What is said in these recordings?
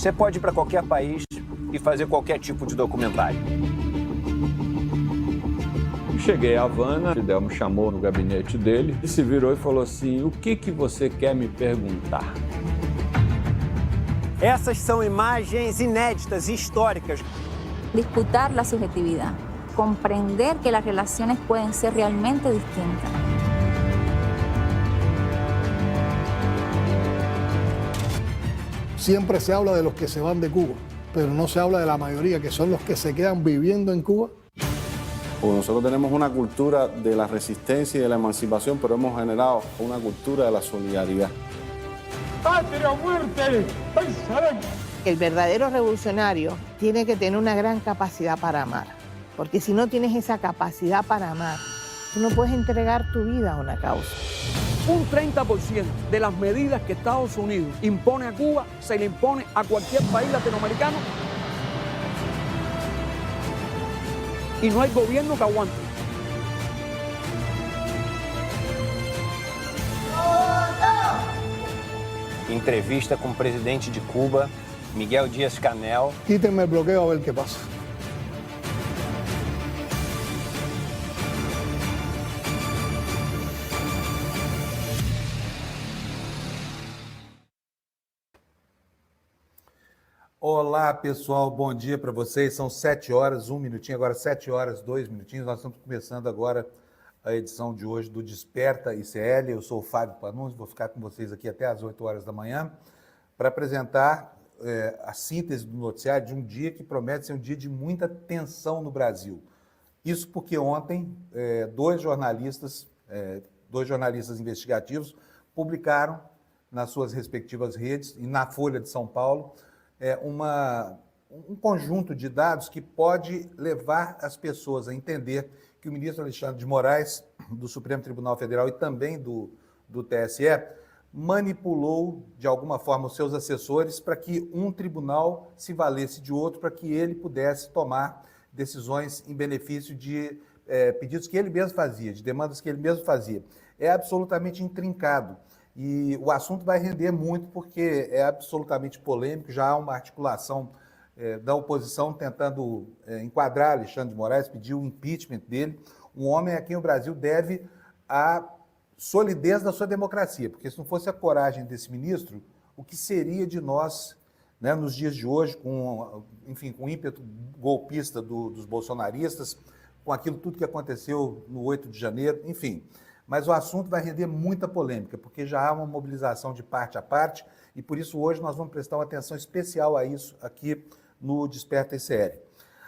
Você pode ir para qualquer país e fazer qualquer tipo de documentário. Cheguei a Havana, Fidel me chamou no gabinete dele e se virou e falou assim: o que você quer me perguntar? Essas são imagens inéditas e históricas. Disputar la subjetividad, comprender que las relaciones pueden ser realmente distintas. Siempre se habla de los que se van de Cuba, pero no se habla de la mayoría, que son los que se quedan viviendo en Cuba. Porque nosotros tenemos una cultura de la resistencia y de la emancipación, pero hemos generado una cultura de la solidaridad. ¡Patria o muerte! El verdadero revolucionario tiene que tener una gran capacidad para amar, porque si no tienes esa capacidad para amar, tú no puedes entregar tu vida a una causa. Un 30% de las medidas que Estados Unidos impone a Cuba se le impone a cualquier país latinoamericano y no hay gobierno que aguante. Entrevista com o presidente de Cuba, Miguel Díaz-Canel. Quítenme el bloqueo a ver qué pasa. Olá, pessoal, bom dia para vocês. São 7 horas, 1 minutinho, agora 7 horas, 2 minutinhos. Nós estamos começando agora a edição de hoje do Desperta ICL. Eu sou o Fábio Panunzi, vou ficar com vocês aqui até às 8 horas da manhã para apresentar a síntese do noticiário de um dia que promete ser um dia de muita tensão no Brasil. Isso porque ontem dois jornalistas investigativos publicaram nas suas respectivas redes e na Folha de São Paulo um conjunto de dados que pode levar as pessoas a entender que o ministro Alexandre de Moraes, do Supremo Tribunal Federal e também do TSE, manipulou, de alguma forma, os seus assessores para que um tribunal se valesse de outro, para que ele pudesse tomar decisões em benefício de pedidos que ele mesmo fazia, de demandas que ele mesmo fazia. É absolutamente intrincado. E o assunto vai render muito porque é absolutamente polêmico, já há uma articulação da oposição tentando enquadrar Alexandre de Moraes, pedir o impeachment dele, um homem a quem o Brasil deve a solidez da sua democracia, porque se não fosse a coragem desse ministro, o que seria de nós, né, nos dias de hoje, com o ímpeto golpista dos bolsonaristas, com aquilo tudo que aconteceu no 8 de janeiro, enfim. Mas o assunto vai render muita polêmica, porque já há uma mobilização de parte a parte, e por isso hoje nós vamos prestar uma atenção especial a isso aqui no Desperta ICL.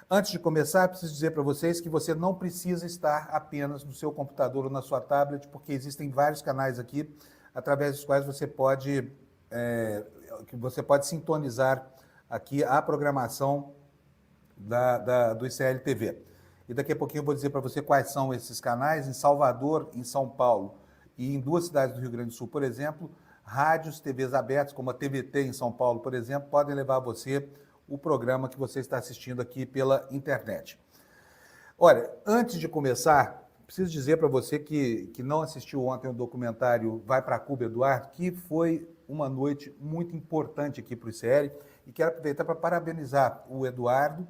Antes de começar, preciso dizer para vocês que você não precisa estar apenas no seu computador ou na sua tablet, porque existem vários canais aqui, através dos quais você pode sintonizar aqui a programação do ICL TV. E daqui a pouquinho eu vou dizer para você quais são esses canais. Em Salvador, em São Paulo e em duas cidades do Rio Grande do Sul, por exemplo, rádios, TVs abertas, como a TVT em São Paulo, por exemplo, podem levar a você o programa que você está assistindo aqui pela internet. Olha, antes de começar, preciso dizer para você que não assistiu ontem o documentário Vai para Cuba, Eduardo, que foi uma noite muito importante aqui para o ICL, e quero aproveitar para parabenizar o Eduardo,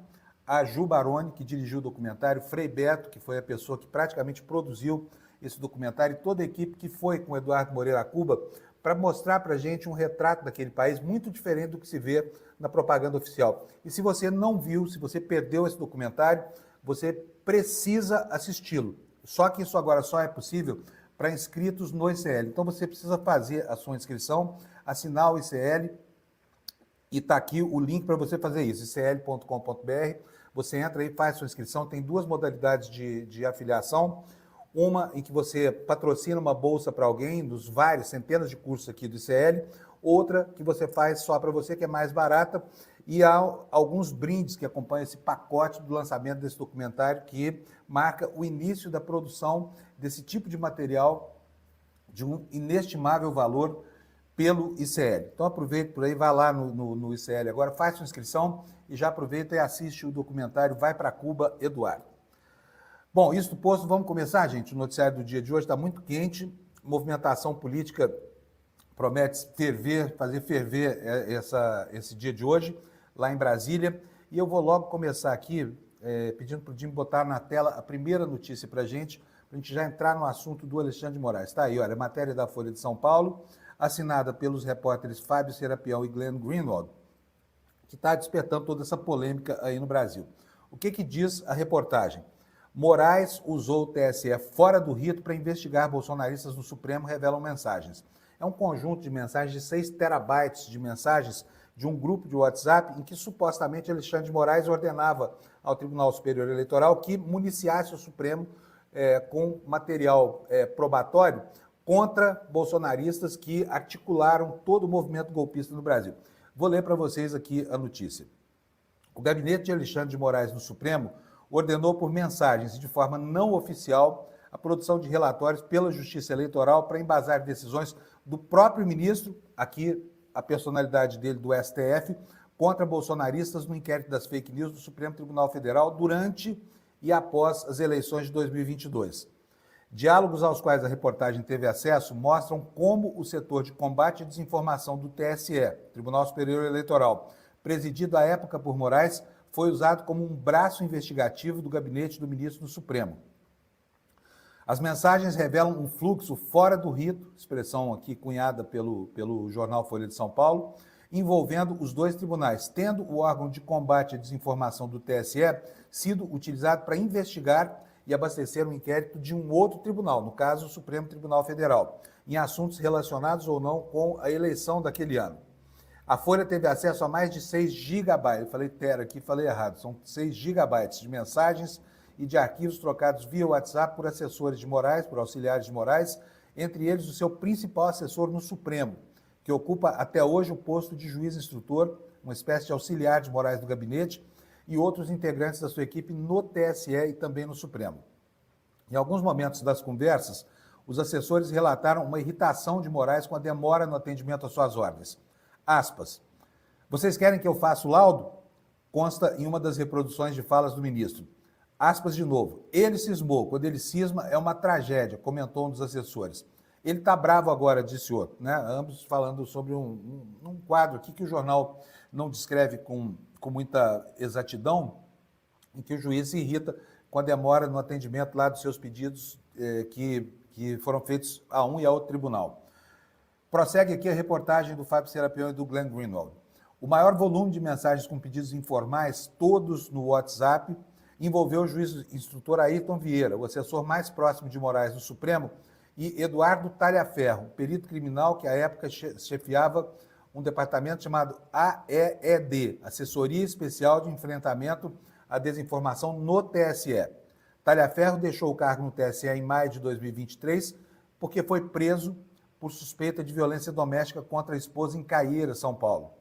a Ju Baroni, que dirigiu o documentário, Frei Beto, que foi a pessoa que praticamente produziu esse documentário, e toda a equipe que foi com o Eduardo Moreira a Cuba para mostrar para a gente um retrato daquele país muito diferente do que se vê na propaganda oficial. E se você não viu, se você perdeu esse documentário, você precisa assisti-lo. Só que isso agora só é possível para inscritos no ICL. Então você precisa fazer a sua inscrição, assinar o ICL, e está aqui o link para você fazer isso, icl.com.br. Você entra aí, faz sua inscrição, tem duas modalidades de afiliação. Uma em que você patrocina uma bolsa para alguém, dos vários, centenas de cursos aqui do ICL. Outra que você faz só para você, que é mais barata. E há alguns brindes que acompanham esse pacote do lançamento desse documentário, que marca o início da produção desse tipo de material de um inestimável valor pelo ICL. Então aproveite por aí, vá lá no ICL agora, faz sua inscrição e já aproveita e assiste o documentário Vai para Cuba, Eduardo. Bom, isso posto, vamos começar, gente. O noticiário do dia de hoje está muito quente, movimentação política promete ferver, fazer ferver esse dia de hoje, lá em Brasília. E eu vou logo começar aqui, pedindo para o Jimmy botar na tela a primeira notícia para a gente já entrar no assunto do Alexandre de Moraes. Está aí, olha, matéria da Folha de São Paulo, assinada pelos repórteres Fábio Serapião e Glenn Greenwald, que está despertando toda essa polêmica aí no Brasil. O que diz a reportagem? Moraes usou o TSE fora do rito para investigar bolsonaristas no Supremo, revelam mensagens. É um conjunto de mensagens de 6 terabytes de mensagens de um grupo de WhatsApp em que supostamente Alexandre de Moraes ordenava ao Tribunal Superior Eleitoral que municiasse o Supremo com material probatório contra bolsonaristas que articularam todo o movimento golpista no Brasil. Vou ler para vocês aqui a notícia. O gabinete de Alexandre de Moraes no Supremo ordenou por mensagens e de forma não oficial a produção de relatórios pela Justiça Eleitoral para embasar decisões do próprio ministro, aqui a personalidade dele do STF, contra bolsonaristas no inquérito das fake news do Supremo Tribunal Federal durante e após as eleições de 2022. Diálogos aos quais a reportagem teve acesso mostram como o setor de combate à desinformação do TSE, Tribunal Superior Eleitoral, presidido à época por Moraes, foi usado como um braço investigativo do gabinete do ministro do Supremo. As mensagens revelam um fluxo fora do rito, expressão aqui cunhada pelo jornal Folha de São Paulo, envolvendo os 2 tribunais, tendo o órgão de combate à desinformação do TSE sido utilizado para investigar e abastecer um inquérito de um outro tribunal, no caso o Supremo Tribunal Federal, em assuntos relacionados ou não com a eleição daquele ano. A Folha teve acesso a mais de 6 gigabytes, eu falei tera aqui, falei errado, são 6 gigabytes de mensagens e de arquivos trocados via WhatsApp por assessores de Moraes, por auxiliares de Moraes, entre eles o seu principal assessor no Supremo, que ocupa até hoje o posto de juiz instrutor, uma espécie de auxiliar de Moraes do gabinete, e outros integrantes da sua equipe no TSE e também no Supremo. Em alguns momentos das conversas, os assessores relataram uma irritação de Moraes com a demora no atendimento às suas ordens. Aspas. Vocês querem que eu faça o laudo? Consta em uma das reproduções de falas do ministro. Aspas de novo. Ele cismou. Quando ele cisma, é uma tragédia, comentou um dos assessores. Ele está bravo agora, disse outro, né? Ambos falando sobre um quadro aqui que o jornal não descreve com muita exatidão, em que o juiz se irrita com a demora no atendimento lá dos seus pedidos que foram feitos a um e a outro tribunal. Prossegue aqui a reportagem do Fábio Serapião e do Glenn Greenwald. O maior volume de mensagens com pedidos informais, todos no WhatsApp, envolveu o juiz instrutor Ayrton Vieira, o assessor mais próximo de Moraes no Supremo, e Eduardo Talhaferro, perito criminal que à época chefiava um departamento chamado AEED, Assessoria Especial de Enfrentamento à Desinformação no TSE. Talhaferro deixou o cargo no TSE em maio de 2023 porque foi preso por suspeita de violência doméstica contra a esposa em Caieiras, São Paulo.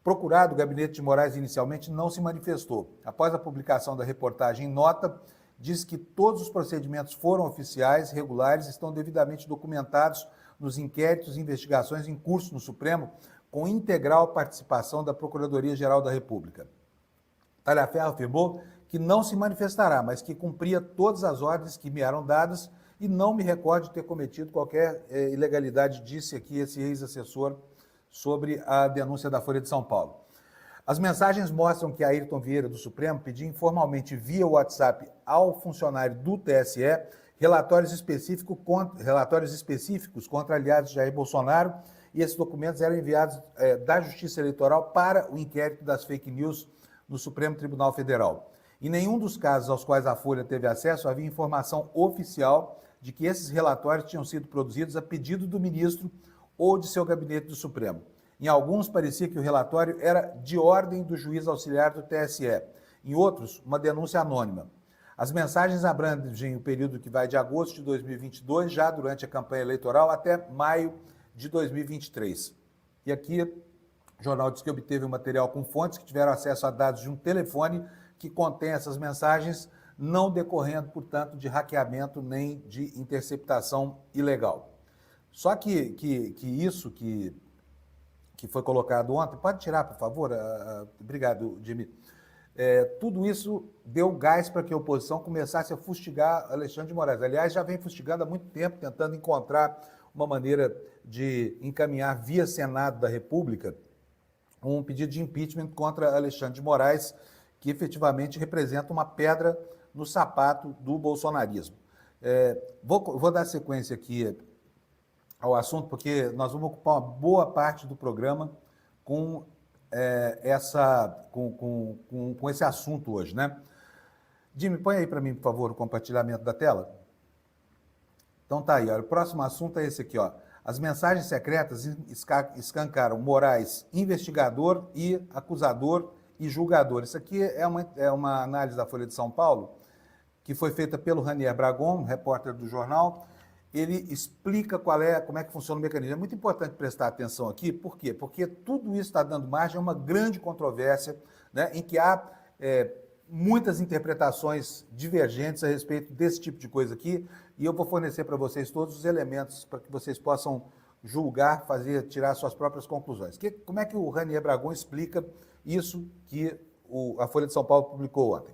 Procurado, o gabinete de Moraes inicialmente não se manifestou. Após a publicação da reportagem em nota, diz que todos os procedimentos foram oficiais, regulares, estão devidamente documentados nos inquéritos e investigações em curso no Supremo, com integral participação da Procuradoria-Geral da República. Talhaferro afirmou que não se manifestará, mas que cumpria todas as ordens que me eram dadas e não me recordo de ter cometido qualquer ilegalidade, disse aqui esse ex-assessor sobre a denúncia da Folha de São Paulo. As mensagens mostram que Ayrton Vieira, do Supremo, pediu informalmente via WhatsApp ao funcionário do TSE relatórios específicos contra aliados de Jair Bolsonaro, e esses documentos eram enviados da Justiça Eleitoral para o inquérito das fake news no Supremo Tribunal Federal. Em nenhum dos casos aos quais a Folha teve acesso havia informação oficial de que esses relatórios tinham sido produzidos a pedido do ministro ou de seu gabinete do Supremo. Em alguns, parecia que o relatório era de ordem do juiz auxiliar do TSE. Em outros, uma denúncia anônima. As mensagens abrangem o período que vai de agosto de 2022, já durante a campanha eleitoral, até maio de 2023. E aqui, o jornal diz que obteve um material com fontes que tiveram acesso a dados de um telefone que contém essas mensagens, não decorrendo, portanto, de hackeamento nem de interceptação ilegal. Só que isso que foi colocado ontem, pode tirar, por favor? Obrigado, Jimmy. Tudo isso deu gás para que a oposição começasse a fustigar Alexandre de Moraes. Aliás, já vem fustigando há muito tempo, tentando encontrar uma maneira de encaminhar via Senado da República um pedido de impeachment contra Alexandre de Moraes, que efetivamente representa uma pedra no sapato do bolsonarismo. Vou dar sequência aqui ao assunto, porque nós vamos ocupar uma boa parte do programa com esse assunto hoje, né? Jimmy, põe aí para mim, por favor, o compartilhamento da tela. Então tá aí, ó, o próximo assunto é esse aqui, ó. As mensagens secretas escancaram Moraes investigador e acusador e julgador. Isso aqui é uma análise da Folha de São Paulo, que foi feita pelo Ranier Bragon, repórter do jornal. Ele explica como é que funciona o mecanismo. É muito importante prestar atenção aqui, por quê? Porque tudo isso está dando margem a uma grande controvérsia, né, em que há muitas interpretações divergentes a respeito desse tipo de coisa aqui, e eu vou fornecer para vocês todos os elementos para que vocês possam julgar, tirar suas próprias conclusões. Como é que o Ranier Bragon explica isso que a Folha de São Paulo publicou ontem?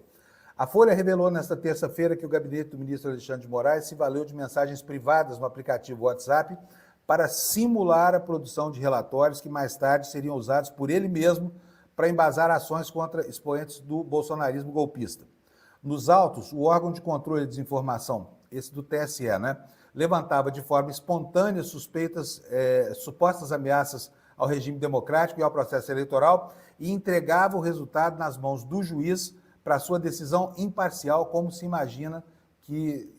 A Folha revelou nesta terça-feira que o gabinete do ministro Alexandre de Moraes se valeu de mensagens privadas no aplicativo WhatsApp para simular a produção de relatórios que mais tarde seriam usados por ele mesmo para embasar ações contra expoentes do bolsonarismo golpista. Nos autos, o órgão de controle de desinformação, esse do TSE, né, levantava de forma espontânea supostas ameaças ao regime democrático e ao processo eleitoral e entregava o resultado nas mãos do juiz para sua decisão imparcial, como se imagina que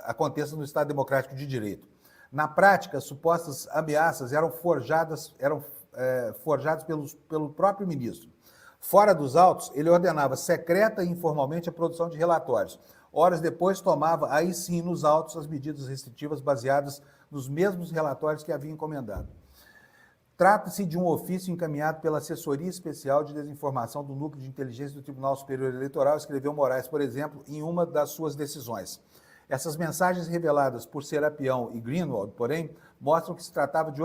aconteça no Estado Democrático de Direito. Na prática, supostas ameaças eram forjadas pelo próprio ministro. Fora dos autos, ele ordenava secreta e informalmente a produção de relatórios. Horas depois, tomava, aí sim, nos autos, as medidas restritivas baseadas nos mesmos relatórios que havia encomendado. Trata-se de um ofício encaminhado pela Assessoria Especial de Desinformação do Núcleo de Inteligência do Tribunal Superior Eleitoral, escreveu Moraes, por exemplo, em uma das suas decisões. Essas mensagens reveladas por Serapião e Greenwald, porém, mostram que se tratava de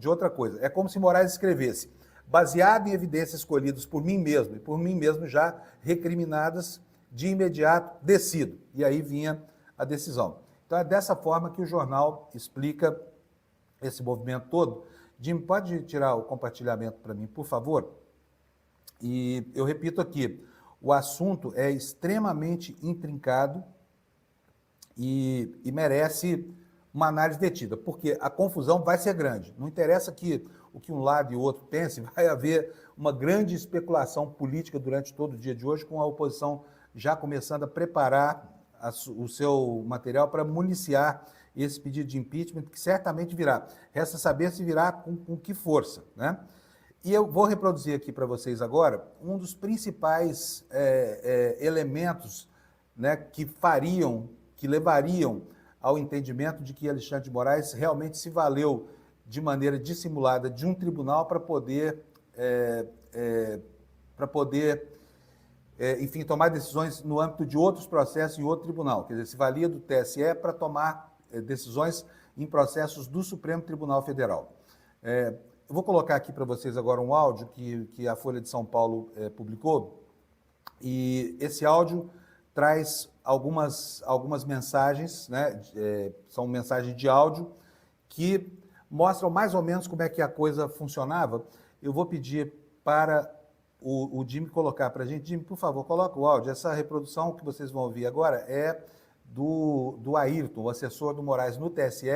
outra coisa. É como se Moraes escrevesse, baseado em evidências escolhidas por mim mesmo, e por mim mesmo já recriminadas, de imediato, decido. E aí vinha a decisão. Então é dessa forma que o jornal explica esse movimento todo. Jim, pode tirar o compartilhamento para mim, por favor? E eu repito aqui, o assunto é extremamente intrincado e merece uma análise detida, porque a confusão vai ser grande. Não interessa o que um lado e o outro pensem, vai haver uma grande especulação política durante todo o dia de hoje, com a oposição já começando a preparar o seu material para municiar esse pedido de impeachment, que certamente virá. Resta saber se virá com que força, né? E eu vou reproduzir aqui para vocês agora um dos principais elementos, né, que levariam ao entendimento de que Alexandre de Moraes realmente se valeu de maneira dissimulada de um tribunal para poder enfim, tomar decisões no âmbito de outros processos em outro tribunal. Quer dizer, se valia do TSE para tomar decisões em processos do Supremo Tribunal Federal. Eu vou colocar aqui para vocês agora um áudio que a Folha de São Paulo publicou, e esse áudio traz algumas mensagens, né, são mensagens de áudio que mostram mais ou menos como é que a coisa funcionava. Eu vou pedir para o Jimmy colocar para a gente. Jimmy, por favor, coloca o áudio. Essa reprodução que vocês vão ouvir agora é do Ayrton, o assessor do Moraes no TSE,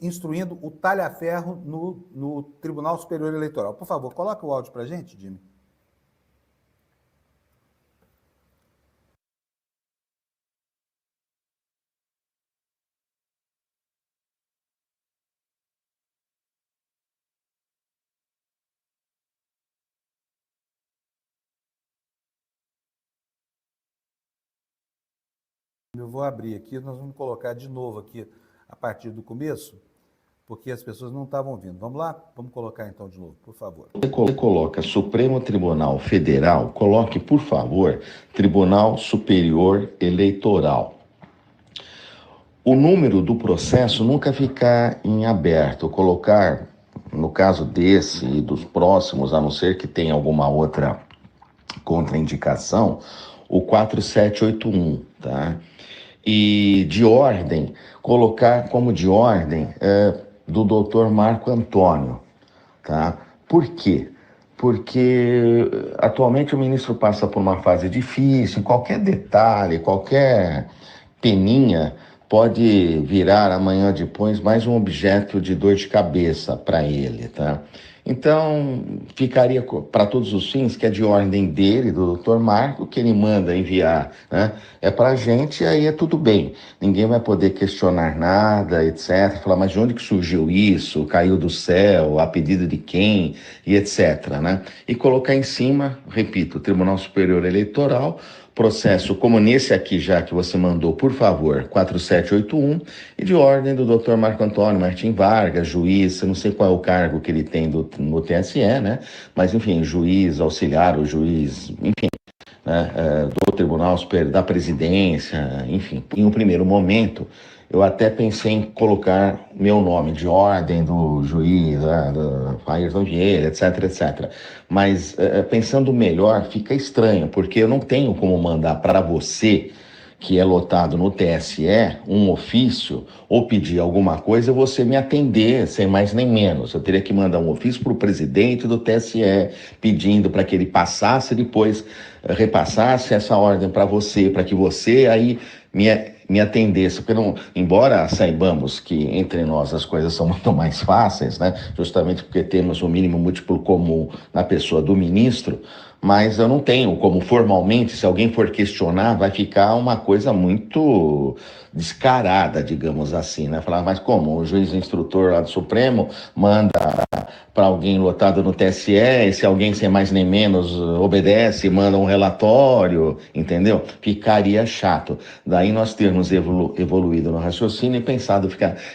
instruindo o talha-ferro no Tribunal Superior Eleitoral. Por favor, coloca o áudio para a gente, Jimmy. Eu vou abrir aqui, nós vamos colocar de novo aqui a partir do começo, porque as pessoas não estavam ouvindo. Vamos lá? Vamos colocar então de novo, por favor. Você coloca Supremo Tribunal Federal, coloque, por favor, Tribunal Superior Eleitoral. O número do processo nunca ficar em aberto, colocar, no caso desse e dos próximos, a não ser que tenha alguma outra contraindicação, o 4781, tá? E de ordem, colocar como de ordem do doutor Marco Antônio, tá? Por quê? Porque atualmente o ministro passa por uma fase difícil, qualquer detalhe, qualquer peninha pode virar amanhã depois mais um objeto de dor de cabeça para ele, tá? Então, ficaria para todos os fins, que é de ordem dele, do Dr. Marco, que ele manda enviar, né? É para a gente, aí é tudo bem. Ninguém vai poder questionar nada, etc. Falar, mas de onde que surgiu isso? Caiu do céu? A pedido de quem? E etc, né? E colocar em cima, repito, o Tribunal Superior Eleitoral, processo como nesse aqui já que você mandou, por favor, 4781, e de ordem do Dr. Marco Antônio Martim Vargas, juiz, eu não sei qual é o cargo que ele tem no TSE, né? Mas, enfim, juiz auxiliar, ou juiz, enfim, né? Do Tribunal Superior, da Presidência, enfim. Em um primeiro momento, eu até pensei em colocar meu nome de ordem do juiz, do Ayrton Vieira, etc, etc. Mas pensando melhor, fica estranho, porque eu não tenho como mandar para você, que é lotado no TSE, um ofício, ou pedir alguma coisa, você me atender, sem mais nem menos. Eu teria que mandar um ofício para o presidente do TSE, pedindo para que ele passasse, depois repassasse essa ordem para você, para que você aí me atendesse, porque não, embora saibamos que entre nós as coisas são muito mais fáceis, né? Justamente porque temos o mínimo múltiplo comum na pessoa do ministro, mas eu não tenho como formalmente, se alguém for questionar, vai ficar uma coisa muito descarada, digamos assim, né? Falar, mas como? O juiz instrutor lá do Supremo manda para alguém lotado no TSE, e se alguém sem mais nem menos obedece, manda um relatório, entendeu? Ficaria chato. Daí nós termos evoluído no raciocínio e pensado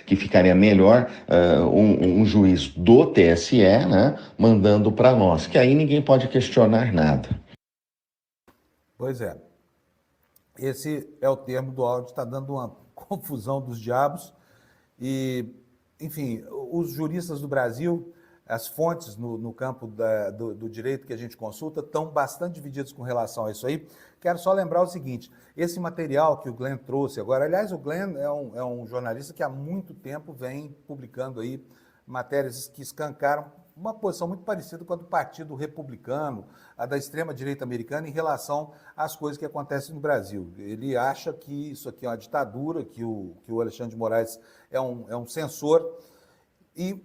que ficaria melhor um juiz do TSE, né, mandando para nós, que aí ninguém pode questionar nada. Pois é. Esse é o termo do áudio, está dando uma confusão dos diabos. E, enfim, os juristas do Brasil, as fontes no campo do direito que a gente consulta estão bastante divididos com relação a isso aí. Quero só lembrar o seguinte, esse material que o Glenn trouxe agora, aliás, o Glenn é um jornalista que há muito tempo vem publicando aí matérias que escancaram uma posição muito parecida com a do Partido Republicano, a da extrema-direita americana, em relação às coisas que acontecem no Brasil. Ele acha que isso aqui é uma ditadura, que o Alexandre de Moraes é um censor,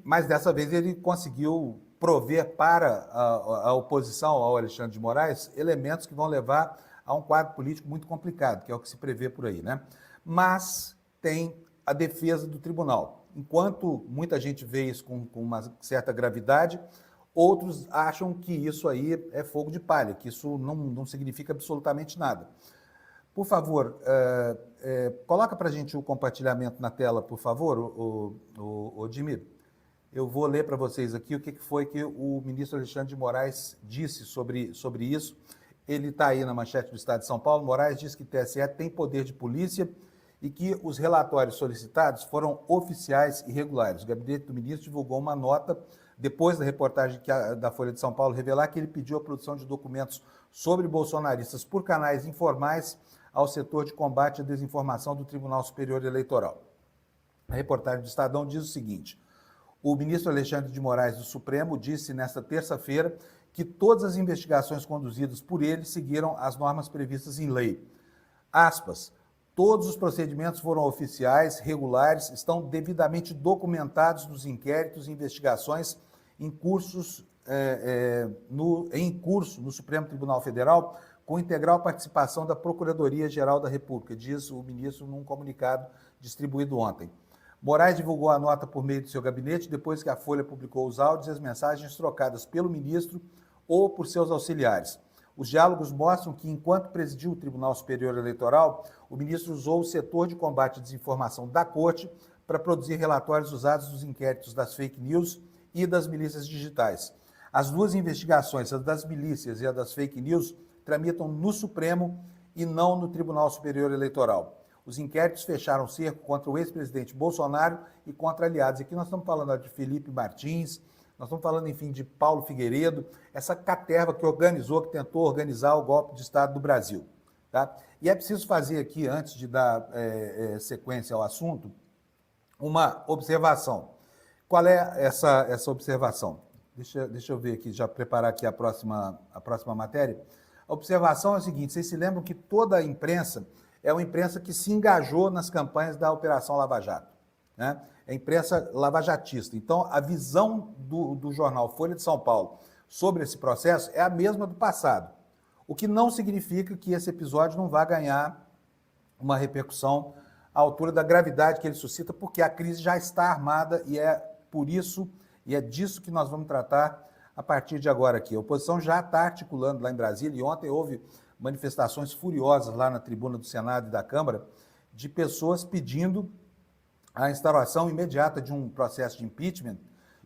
mas dessa vez ele conseguiu prover para a oposição ao Alexandre de Moraes elementos que vão levar a um quadro político muito complicado, que é o que se prevê por aí, né? Mas tem a defesa do tribunal. Enquanto muita gente vê isso com uma certa gravidade, outros acham que isso aí é fogo de palha, que isso não significa absolutamente nada. Por favor, coloca para a gente o compartilhamento na tela, por favor, o Dimir. Eu vou ler para vocês aqui o que foi que o ministro Alexandre de Moraes disse sobre isso. Ele está aí na manchete do Estado de São Paulo. Moraes diz que o TSE tem poder de polícia e que os relatórios solicitados foram oficiais e regulares. O gabinete do ministro divulgou uma nota depois da reportagem da Folha de São Paulo revelar que ele pediu a produção de documentos sobre bolsonaristas por canais informais ao setor de combate à desinformação do Tribunal Superior Eleitoral. A reportagem do Estadão diz o seguinte: o ministro Alexandre de Moraes do Supremo disse nesta terça-feira que todas as investigações conduzidas por ele seguiram as normas previstas em lei. Aspas, todos os procedimentos foram oficiais, regulares, estão devidamente documentados nos inquéritos e investigações em curso no Supremo Tribunal Federal, com integral participação da Procuradoria-Geral da República, diz o ministro num comunicado distribuído ontem. Moraes divulgou a nota por meio do seu gabinete depois que a Folha publicou os áudios e as mensagens trocadas pelo ministro ou por seus auxiliares. Os diálogos mostram que, enquanto presidiu o Tribunal Superior Eleitoral, o ministro usou o setor de combate à desinformação da Corte para produzir relatórios usados nos inquéritos das fake news e das milícias digitais. As duas investigações, a das milícias e a das fake news, tramitam no Supremo e não no Tribunal Superior Eleitoral. Os inquéritos fecharam cerco contra o ex-presidente Bolsonaro e contra aliados. Aqui nós estamos falando de Felipe Martins, nós estamos falando, enfim, de Paulo Figueiredo, essa caterva que tentou organizar o golpe de Estado do Brasil. Tá? E é preciso fazer aqui, antes de dar sequência ao assunto, uma observação. Qual é essa observação? Deixa eu ver aqui, já preparar aqui a próxima matéria. A observação é a seguinte: vocês se lembram que toda a imprensa é uma imprensa que se engajou nas campanhas da Operação Lava Jato, né? É a imprensa lavajatista. Então, a visão do jornal Folha de São Paulo sobre esse processo é a mesma do passado, o que não significa que esse episódio não vá ganhar uma repercussão à altura da gravidade que ele suscita, porque a crise já está armada e é por isso, e é disso que nós vamos tratar a partir de agora aqui. A oposição já está articulando lá em Brasília, e ontem houve manifestações furiosas lá na tribuna do Senado e da Câmara de pessoas pedindo a instauração imediata de um processo de impeachment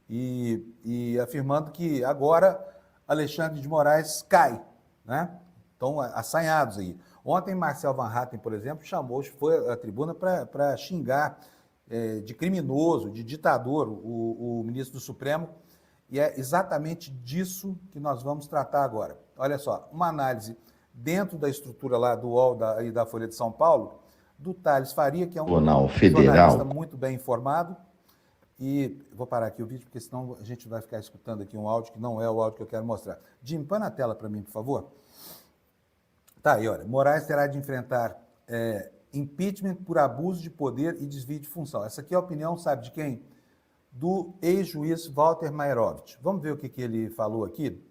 e afirmando que agora Alexandre de Moraes cai, né? Estão assanhados aí. Ontem, Marcel Van Hatten, por exemplo, foi à tribuna para xingar de criminoso, de ditador, o ministro do Supremo, e é exatamente disso que nós vamos tratar agora. Olha só, uma análise dentro da estrutura lá do UOL e da Folha de São Paulo, do Thales Faria, que é um jornalista muito bem informado. E vou parar aqui o vídeo, porque senão a gente vai ficar escutando aqui um áudio que não é o áudio que eu quero mostrar. Jim, põe na tela para mim, por favor. Tá aí, olha. Moraes terá de enfrentar impeachment por abuso de poder e desvio de função. Essa aqui é a opinião, sabe de quem? Do ex-juiz Walter Mairovich. Vamos ver o que ele falou aqui?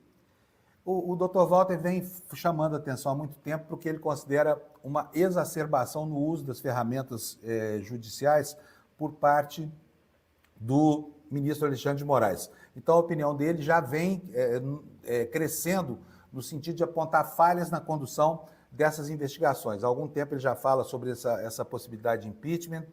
O doutor Walter vem chamando a atenção há muito tempo porque ele considera uma exacerbação no uso das ferramentas judiciais por parte do ministro Alexandre de Moraes. Então, a opinião dele já vem crescendo no sentido de apontar falhas na condução dessas investigações. Há algum tempo ele já fala sobre essa possibilidade de impeachment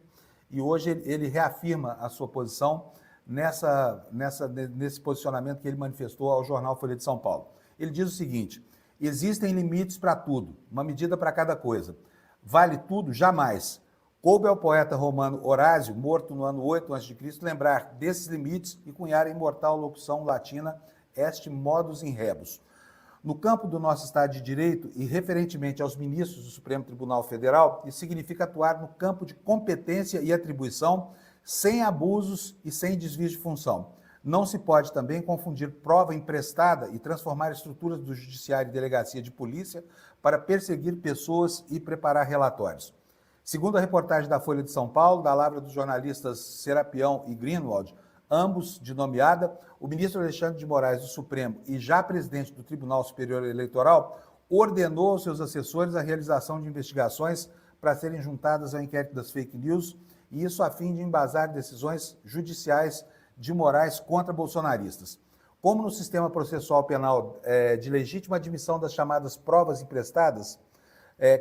e hoje ele reafirma a sua posição nesse posicionamento que ele manifestou ao jornal Folha de São Paulo. Ele diz o seguinte: existem limites para tudo, uma medida para cada coisa. Vale tudo? Jamais. Coube ao poeta romano Horásio, morto no ano 8 a.C., lembrar desses limites e cunhar a imortal locução latina est modus in rebus. No campo do nosso Estado de Direito e referentemente aos ministros do Supremo Tribunal Federal, isso significa atuar no campo de competência e atribuição sem abusos e sem desvio de função. Não se pode também confundir prova emprestada e transformar estruturas do Judiciário e Delegacia de Polícia para perseguir pessoas e preparar relatórios. Segundo a reportagem da Folha de São Paulo, da lavra dos jornalistas Serapião e Greenwald, ambos de nomeada, o ministro Alexandre de Moraes do Supremo e já presidente do Tribunal Superior Eleitoral ordenou aos seus assessores a realização de investigações para serem juntadas ao inquérito das fake news, e isso a fim de embasar decisões judiciais de Moraes contra bolsonaristas. Como no sistema processual penal de legítima admissão das chamadas provas emprestadas,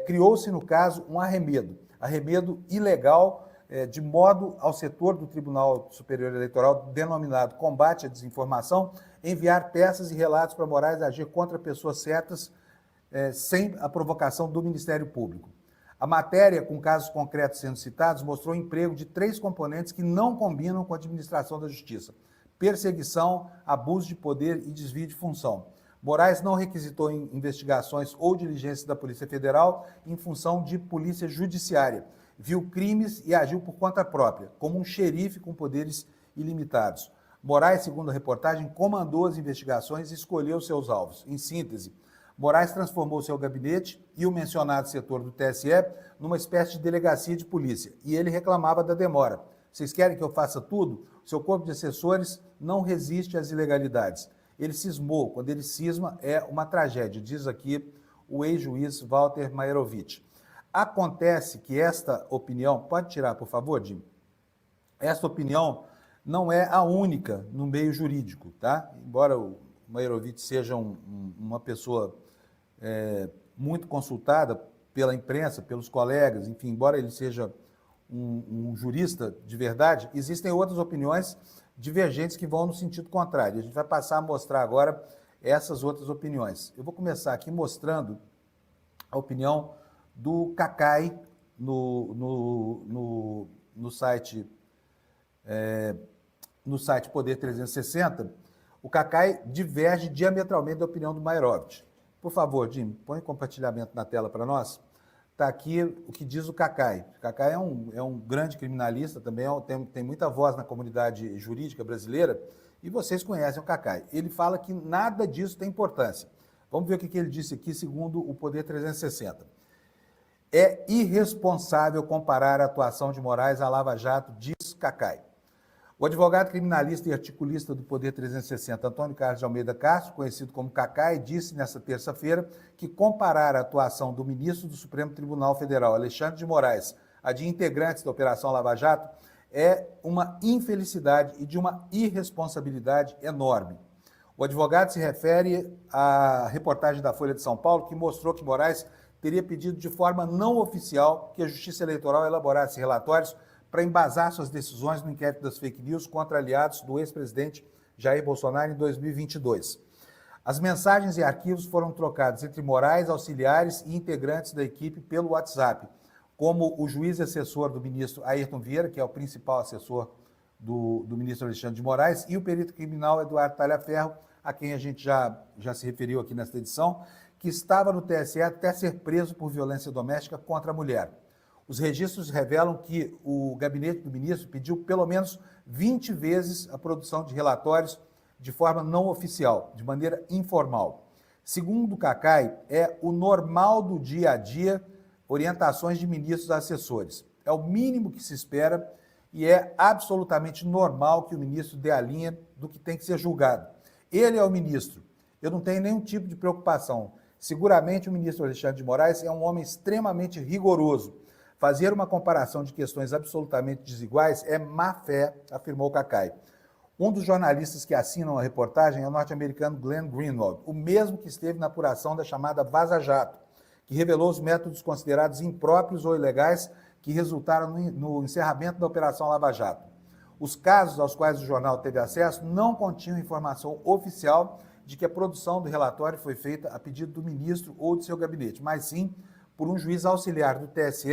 criou-se, no caso, um arremedo ilegal de modo ao setor do Tribunal Superior Eleitoral, denominado combate à desinformação, enviar peças e relatos para Moraes agir contra pessoas certas sem a provocação do Ministério Público. A matéria, com casos concretos sendo citados, mostrou o emprego de 3 componentes que não combinam com a administração da justiça: perseguição, abuso de poder e desvio de função. Moraes não requisitou investigações ou diligências da Polícia Federal em função de polícia judiciária. Viu crimes e agiu por conta própria, como um xerife com poderes ilimitados. Moraes, segundo a reportagem, comandou as investigações e escolheu seus alvos. Em síntese, Moraes transformou seu gabinete e o mencionado setor do TSE numa espécie de delegacia de polícia, e ele reclamava da demora. Vocês querem que eu faça tudo? Seu corpo de assessores não resiste às ilegalidades. Ele cismou. Quando ele cisma, é uma tragédia, diz aqui o ex-juiz Walter Mairovich. Acontece que esta opinião, pode tirar, por favor, Jim? Esta opinião não é a única no meio jurídico, tá? Embora o Mairovich seja uma pessoa muito consultada pela imprensa, pelos colegas, enfim, embora ele seja um jurista de verdade, existem outras opiniões divergentes que vão no sentido contrário. A gente vai passar a mostrar agora essas outras opiniões. Eu vou começar aqui mostrando a opinião do Cacai no site Poder 360. O Cacai diverge diametralmente da opinião do Mairovich. Por favor, Jim, põe compartilhamento na tela para nós. está aqui o que diz o Cacai. O Cacai é um grande criminalista, também tem muita voz na comunidade jurídica brasileira, e vocês conhecem o Cacai. Ele fala que nada disso tem importância. Vamos ver o que ele disse aqui, segundo o Poder 360. É irresponsável comparar a atuação de Moraes à Lava Jato, diz Cacai. O advogado criminalista e articulista do Poder 360, Antônio Carlos de Almeida Castro, conhecido como Cacai, disse nesta terça-feira que comparar a atuação do ministro do Supremo Tribunal Federal, Alexandre de Moraes, a de integrantes da Operação Lava Jato, é uma infelicidade e de uma irresponsabilidade enorme. O advogado se refere à reportagem da Folha de São Paulo, que mostrou que Moraes teria pedido de forma não oficial que a Justiça Eleitoral elaborasse relatórios para embasar suas decisões no inquérito das fake news contra aliados do ex-presidente Jair Bolsonaro em 2022. As mensagens e arquivos foram trocados entre Moraes, auxiliares e integrantes da equipe pelo WhatsApp, como o juiz e assessor do ministro Ayrton Vieira, que é o principal assessor do ministro Alexandre de Moraes, e o perito criminal Eduardo Talhaferro, a quem a gente já se referiu aqui nesta edição, que estava no TSE até ser preso por violência doméstica contra a mulher. Os registros revelam que o gabinete do ministro pediu pelo menos 20 vezes a produção de relatórios de forma não oficial, de maneira informal. Segundo Cacai, é o normal do dia a dia orientações de ministros a assessores. É o mínimo que se espera e é absolutamente normal que o ministro dê a linha do que tem que ser julgado. Ele é o ministro. Eu não tenho nenhum tipo de preocupação. Seguramente o ministro Alexandre de Moraes é um homem extremamente rigoroso. Fazer uma comparação de questões absolutamente desiguais é má fé, afirmou Cacai. Um dos jornalistas que assinam a reportagem é o norte-americano Glenn Greenwald, o mesmo que esteve na apuração da chamada Vaza Jato, que revelou os métodos considerados impróprios ou ilegais que resultaram no encerramento da Operação Lava Jato. Os casos aos quais o jornal teve acesso não continham informação oficial de que a produção do relatório foi feita a pedido do ministro ou de seu gabinete, mas sim por um juiz auxiliar do TSE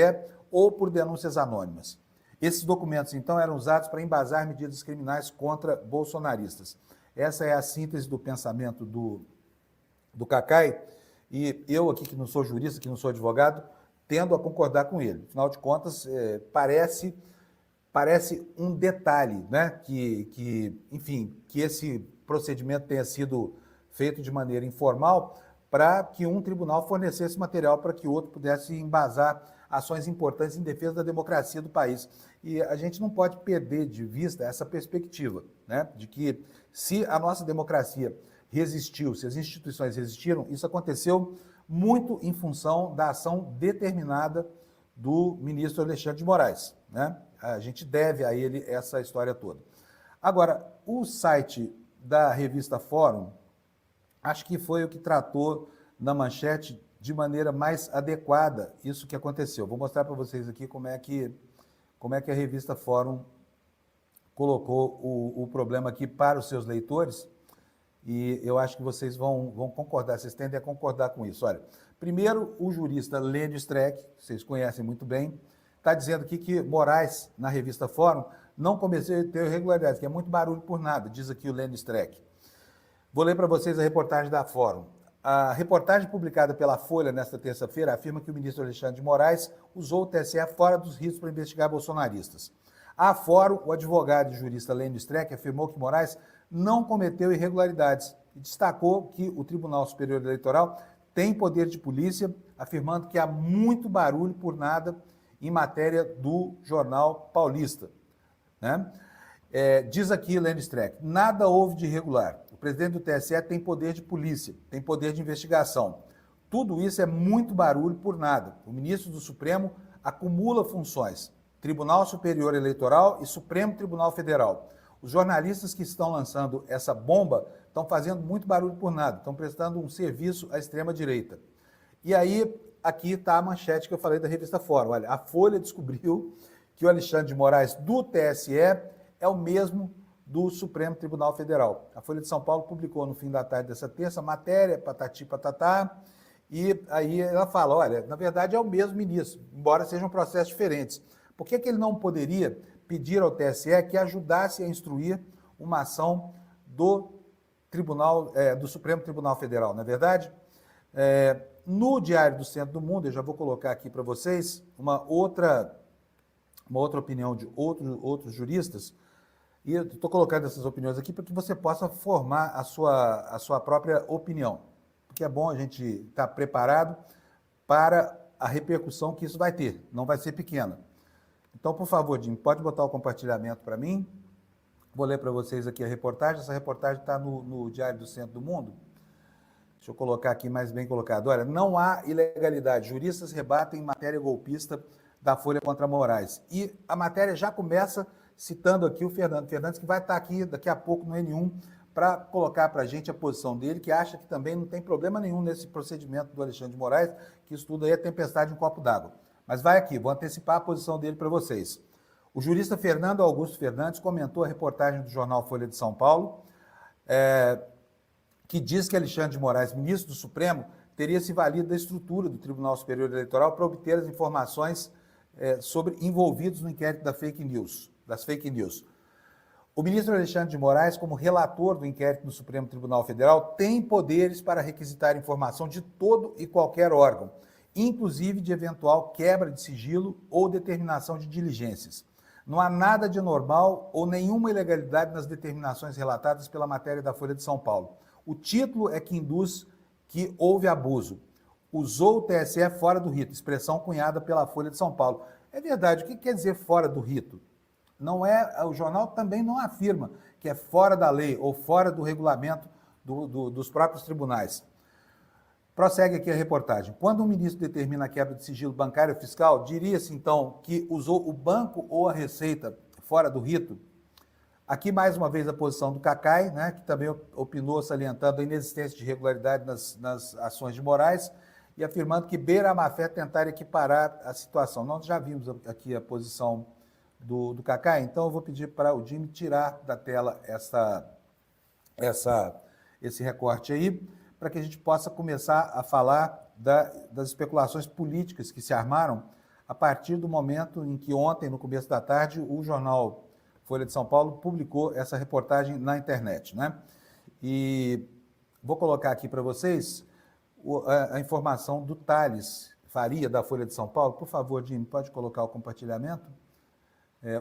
ou por denúncias anônimas. Esses documentos, então, eram usados para embasar medidas criminais contra bolsonaristas. Essa é a síntese do pensamento do Cacai, e eu aqui, que não sou jurista, que não sou advogado, tendo a concordar com ele. Afinal de contas, parece um detalhe, né? que esse procedimento tenha sido feito de maneira informal para que um tribunal fornecesse material para que o outro pudesse embasar ações importantes em defesa da democracia do país. E a gente não pode perder de vista essa perspectiva, né? De que se a nossa democracia resistiu, se as instituições resistiram, isso aconteceu muito em função da ação determinada do ministro Alexandre de Moraes, né? A gente deve a ele essa história toda. Agora, o site da revista Fórum, acho que foi o que tratou na manchete de maneira mais adequada isso que aconteceu. Vou mostrar para vocês aqui como é que a revista Fórum colocou o problema aqui para os seus leitores, e eu acho que vocês vão concordar, vocês tendem a concordar com isso. Olha, primeiro, o jurista Lênio Streck, vocês conhecem muito bem, está dizendo aqui que Moraes, na revista Fórum, não começou a ter irregularidades, que é muito barulho por nada, diz aqui o Lênio Streck. Vou ler para vocês a reportagem da Fórum. A reportagem publicada pela Folha nesta terça-feira afirma que o ministro Alexandre de Moraes usou o TSE fora dos ritos para investigar bolsonaristas. À Fórum, o advogado e jurista Lênio Streck afirmou que Moraes não cometeu irregularidades e destacou que o Tribunal Superior Eleitoral tem poder de polícia, afirmando que há muito barulho por nada em matéria do jornal Paulista, né? Diz aqui Lênio Streck, nada houve de irregular. O presidente do TSE tem poder de polícia, tem poder de investigação. Tudo isso é muito barulho por nada. O ministro do Supremo acumula funções, Tribunal Superior Eleitoral e Supremo Tribunal Federal. Os jornalistas que estão lançando essa bomba estão fazendo muito barulho por nada, estão prestando um serviço à extrema-direita. E aí, aqui está a manchete que eu falei da revista Fórum. Olha, a Folha descobriu que o Alexandre de Moraes do TSE é o mesmo do Supremo Tribunal Federal. A Folha de São Paulo publicou no fim da tarde dessa terça matéria, patati patatá, e aí ela fala, olha, na verdade é o mesmo ministro, embora sejam processos diferentes. Por que ele não poderia pedir ao TSE que ajudasse a instruir uma ação do Supremo Tribunal Federal, não é verdade? No Diário do Centro do Mundo, eu já vou colocar aqui para vocês uma outra opinião de outros juristas, e eu estou colocando essas opiniões aqui para que você possa formar a sua própria opinião, porque é bom a gente estar preparado para a repercussão que isso vai ter, não vai ser pequena. Então, por favor, Jim, pode botar o compartilhamento para mim. Vou ler para vocês aqui a reportagem. Essa reportagem está no Diário do Centro do Mundo. Deixa eu colocar aqui mais bem colocado. Olha, não há ilegalidade. Juristas rebatem matéria golpista da Folha contra Moraes. E a matéria já começa citando aqui o Fernando Fernandes, que vai estar aqui daqui a pouco no N1 para colocar para a gente a posição dele, que acha que também não tem problema nenhum nesse procedimento do Alexandre de Moraes, que isso tudo aí é tempestade em um copo d'água. Mas vai aqui, vou antecipar a posição dele para vocês. O jurista Fernando Augusto Fernandes comentou a reportagem do jornal Folha de São Paulo, que diz que Alexandre de Moraes, ministro do Supremo, teria se valido da estrutura do Tribunal Superior Eleitoral para obter as informações sobre envolvidos no inquérito das fake news. O ministro Alexandre de Moraes, como relator do inquérito no Supremo Tribunal Federal, tem poderes para requisitar informação de todo e qualquer órgão, inclusive de eventual quebra de sigilo ou determinação de diligências. Não há nada de anormal ou nenhuma ilegalidade nas determinações relatadas pela matéria da Folha de São Paulo. O título é que induz que houve abuso. Usou o TSE fora do rito, expressão cunhada pela Folha de São Paulo. É verdade, o que quer dizer fora do rito? Não é, o jornal também não afirma que é fora da lei ou fora do regulamento dos próprios tribunais. Prossegue aqui a reportagem. Quando um ministro determina a quebra de sigilo bancário ou fiscal, diria-se então que usou o banco ou a Receita fora do rito? Aqui mais uma vez a posição do Cacai, né, que também opinou salientando a inexistência de irregularidade nas ações de Moraes e afirmando que beira a má-fé tentar equiparar a situação. Nós já vimos aqui a posição do Cacai, então eu vou pedir para o Jimmy tirar da tela esse recorte aí, para que a gente possa começar a falar das especulações políticas que se armaram a partir do momento em que ontem, no começo da tarde, o jornal Folha de São Paulo publicou essa reportagem na internet, né? E vou colocar aqui para vocês a informação do Thales Faria, da Folha de São Paulo. Por favor, Jimmy, pode colocar o compartilhamento?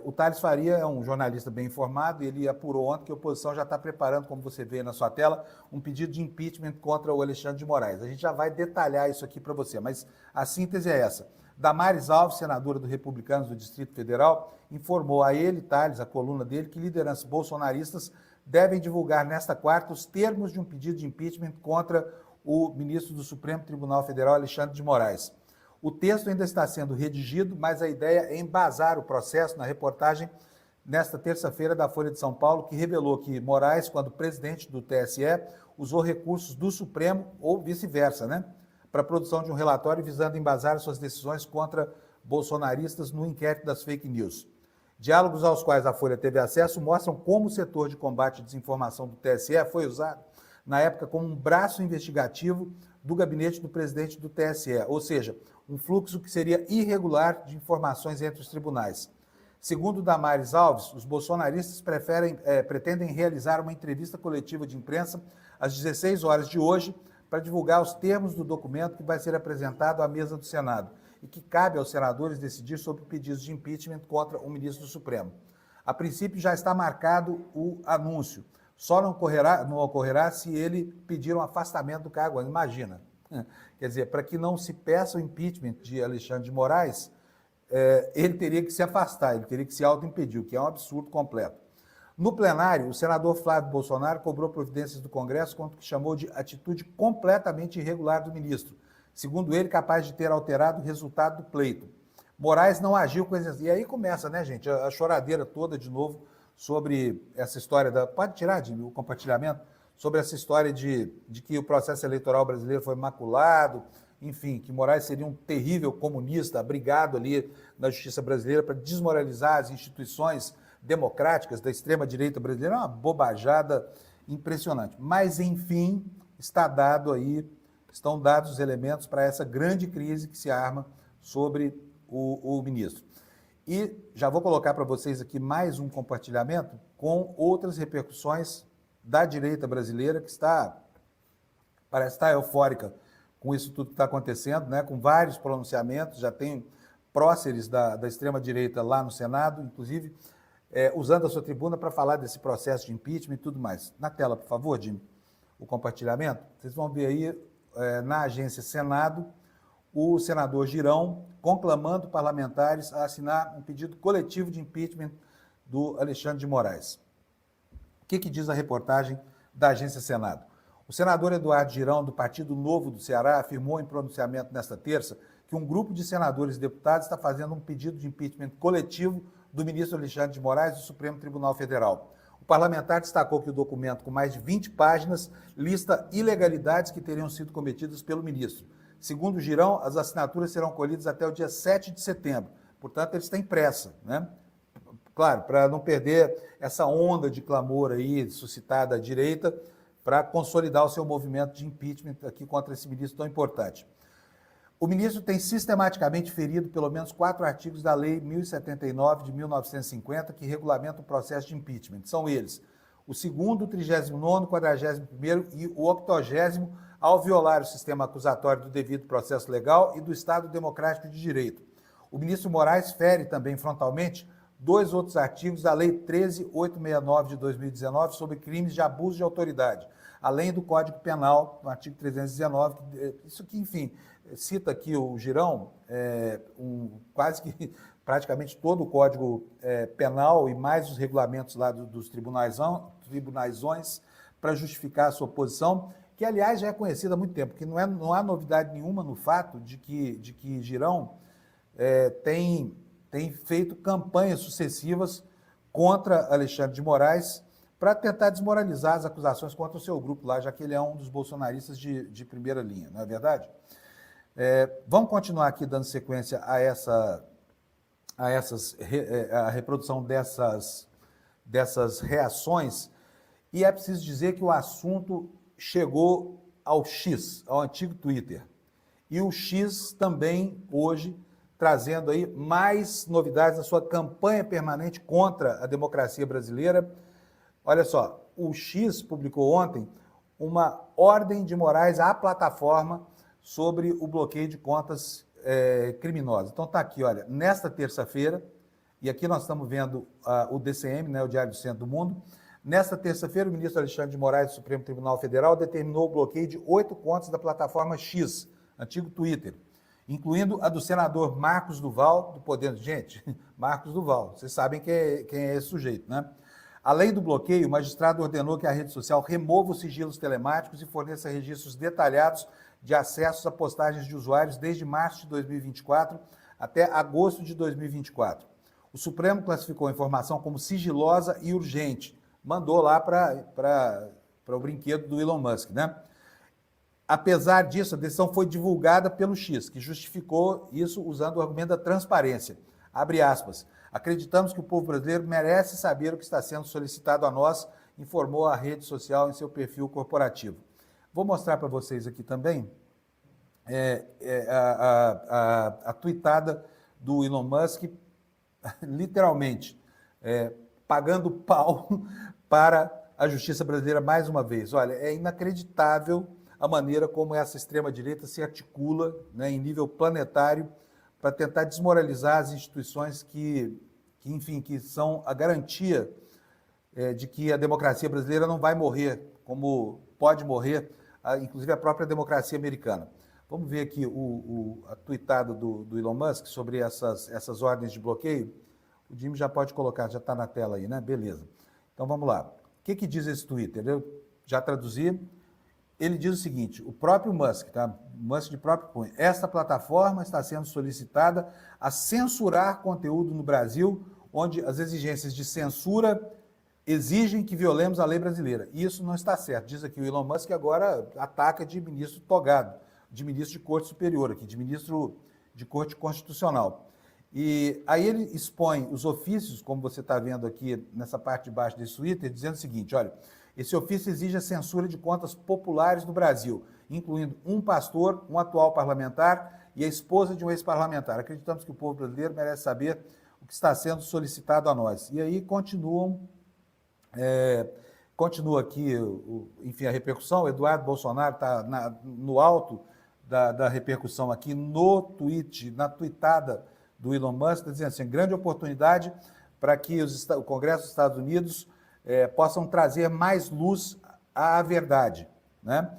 O Thales Faria é um jornalista bem informado e ele apurou ontem que a oposição já está preparando, como você vê na sua tela, um pedido de impeachment contra o Alexandre de Moraes. A gente já vai detalhar isso aqui para você, mas a síntese é essa. Damares Alves, senadora do Republicanos do Distrito Federal, informou a ele, Thales, a coluna dele, que lideranças bolsonaristas devem divulgar nesta quarta os termos de um pedido de impeachment contra o ministro do Supremo Tribunal Federal, Alexandre de Moraes. O texto ainda está sendo redigido, mas a ideia é embasar o processo na reportagem nesta terça-feira da Folha de São Paulo, que revelou que Moraes, quando presidente do TSE, usou recursos do Supremo ou vice-versa, né, para a produção de um relatório visando embasar suas decisões contra bolsonaristas no inquérito das fake news. Diálogos aos quais a Folha teve acesso mostram como o setor de combate à desinformação do TSE foi usado, na época, como um braço investigativo do gabinete do presidente do TSE, ou seja, um fluxo que seria irregular de informações entre os tribunais. Segundo Damares Alves, os bolsonaristas pretendem realizar uma entrevista coletiva de imprensa às 16 horas de hoje para divulgar os termos do documento que vai ser apresentado à mesa do Senado e que cabe aos senadores decidir sobre pedidos de impeachment contra o ministro do Supremo. A princípio já está marcado o anúncio, só não ocorrerá se ele pedir um afastamento do cargo, imagina. Quer dizer, para que não se peça o impeachment de Alexandre de Moraes, ele teria que se afastar, ele teria que se auto-impedir, o que é um absurdo completo. No plenário, o senador Flávio Bolsonaro cobrou providências do Congresso contra o que chamou de atitude completamente irregular do ministro, segundo ele, capaz de ter alterado o resultado do pleito. Moraes não agiu com esse... E aí começa, né, gente, a choradeira toda de novo sobre essa história da... Pode tirar, Jimmy, o compartilhamento? Sobre essa história de que o processo eleitoral brasileiro foi maculado, enfim, que Moraes seria um terrível comunista, abrigado ali na justiça brasileira para desmoralizar as instituições democráticas da extrema-direita brasileira, é uma bobajada impressionante. Mas, enfim, estão dados os elementos para essa grande crise que se arma sobre o ministro. E já vou colocar para vocês aqui mais um compartilhamento com outras repercussões da direita brasileira que parece estar eufórica com isso tudo que está acontecendo, né, com vários pronunciamentos, já tem próceres da extrema-direita lá no Senado, inclusive usando a sua tribuna para falar desse processo de impeachment e tudo mais. Na tela, por favor, Jimmy, o compartilhamento. Vocês vão ver aí, na agência Senado, o senador Girão conclamando parlamentares a assinar um pedido coletivo de impeachment do Alexandre de Moraes. O que diz a reportagem da agência Senado? O senador Eduardo Girão, do Partido Novo do Ceará, afirmou em pronunciamento nesta terça que um grupo de senadores e deputados está fazendo um pedido de impeachment coletivo do ministro Alexandre de Moraes do Supremo Tribunal Federal. O parlamentar destacou que o documento, com mais de 20 páginas, lista ilegalidades que teriam sido cometidas pelo ministro. Segundo o Girão, as assinaturas serão colhidas até o dia 7 de setembro. Portanto, eles têm pressa, né? Claro, para não perder essa onda de clamor aí suscitada à direita, para consolidar o seu movimento de impeachment aqui contra esse ministro tão importante. O ministro tem sistematicamente ferido pelo menos 4 artigos da Lei 1079 de 1950 que regulamentam o processo de impeachment. São eles o 2º, o 39º, o 41º e o 80º, ao violar o sistema acusatório do devido processo legal e do Estado Democrático de Direito. O ministro Moraes fere também frontalmente 2 outros artigos da Lei 13.869 de 2019 sobre crimes de abuso de autoridade, além do Código Penal, no artigo 319, isso que, enfim, cita aqui o Girão, quase que praticamente todo o Código Penal e mais os regulamentos lá dos tribunais para justificar a sua posição, que, aliás, já é conhecida há muito tempo, que não há novidade nenhuma no fato de que Girão tem feito campanhas sucessivas contra Alexandre de Moraes para tentar desmoralizar as acusações contra o seu grupo lá, já que ele é um dos bolsonaristas de primeira linha, não é verdade? Vamos continuar aqui dando sequência a reprodução dessas reações, e é preciso dizer que o assunto chegou ao X, ao antigo Twitter, e o X também hoje trazendo aí mais novidades na sua campanha permanente contra a democracia brasileira. Olha só, o X publicou ontem uma ordem de Moraes à plataforma sobre o bloqueio de contas criminosas. Então está aqui, olha, nesta terça-feira, e aqui nós estamos vendo o DCM, né, o Diário do Centro do Mundo. Nesta terça-feira, o ministro Alexandre de Moraes do Supremo Tribunal Federal determinou o bloqueio de 8 contas da plataforma X, antigo Twitter, incluindo a do senador Marcos Duval, do Podemos. Gente, Marcos Duval, vocês sabem quem é esse sujeito, né? Além do bloqueio, o magistrado ordenou que a rede social remova os sigilos telemáticos e forneça registros detalhados de acessos a postagens de usuários desde março de 2024 até agosto de 2024. O Supremo classificou a informação como sigilosa e urgente. Mandou lá para o brinquedo do Elon Musk, né? Apesar disso, a decisão foi divulgada pelo X, que justificou isso usando o argumento da transparência. Abre aspas. Acreditamos que o povo brasileiro merece saber o que está sendo solicitado a nós, informou a rede social em seu perfil corporativo. Vou mostrar para vocês aqui também a tweetada do Elon Musk, literalmente, pagando pau para a justiça brasileira mais uma vez. Olha, é inacreditável a maneira como essa extrema-direita se articula, né, em nível planetário para tentar desmoralizar as instituições que são a garantia de que a democracia brasileira não vai morrer, como pode morrer, inclusive a própria democracia americana. Vamos ver aqui a tweetada do Elon Musk sobre essas ordens de bloqueio. O Jimmy já pode colocar, já está na tela aí, né? Beleza. Então vamos lá. O que diz esse Twitter? Eu já traduzi. Ele diz o seguinte, o próprio Musk, tá? Musk de próprio punho. Esta plataforma está sendo solicitada a censurar conteúdo no Brasil, onde as exigências de censura exigem que violemos a lei brasileira. E isso não está certo. Diz aqui o Elon Musk que agora ataca de ministro togado, de ministro de corte superior aqui, de ministro de corte constitucional. E aí ele expõe os ofícios, como você está vendo aqui nessa parte de baixo desse Twitter, dizendo o seguinte, olha, esse ofício exige a censura de contas populares no Brasil, incluindo um pastor, um atual parlamentar e a esposa de um ex-parlamentar. Acreditamos que o povo brasileiro merece saber o que está sendo solicitado a nós. E aí continua aqui, enfim, a repercussão. O Eduardo Bolsonaro está no alto da repercussão aqui no tweet, na tweetada do Elon Musk, está dizendo assim, grande oportunidade para que o Congresso dos Estados Unidos possam trazer mais luz à verdade, né?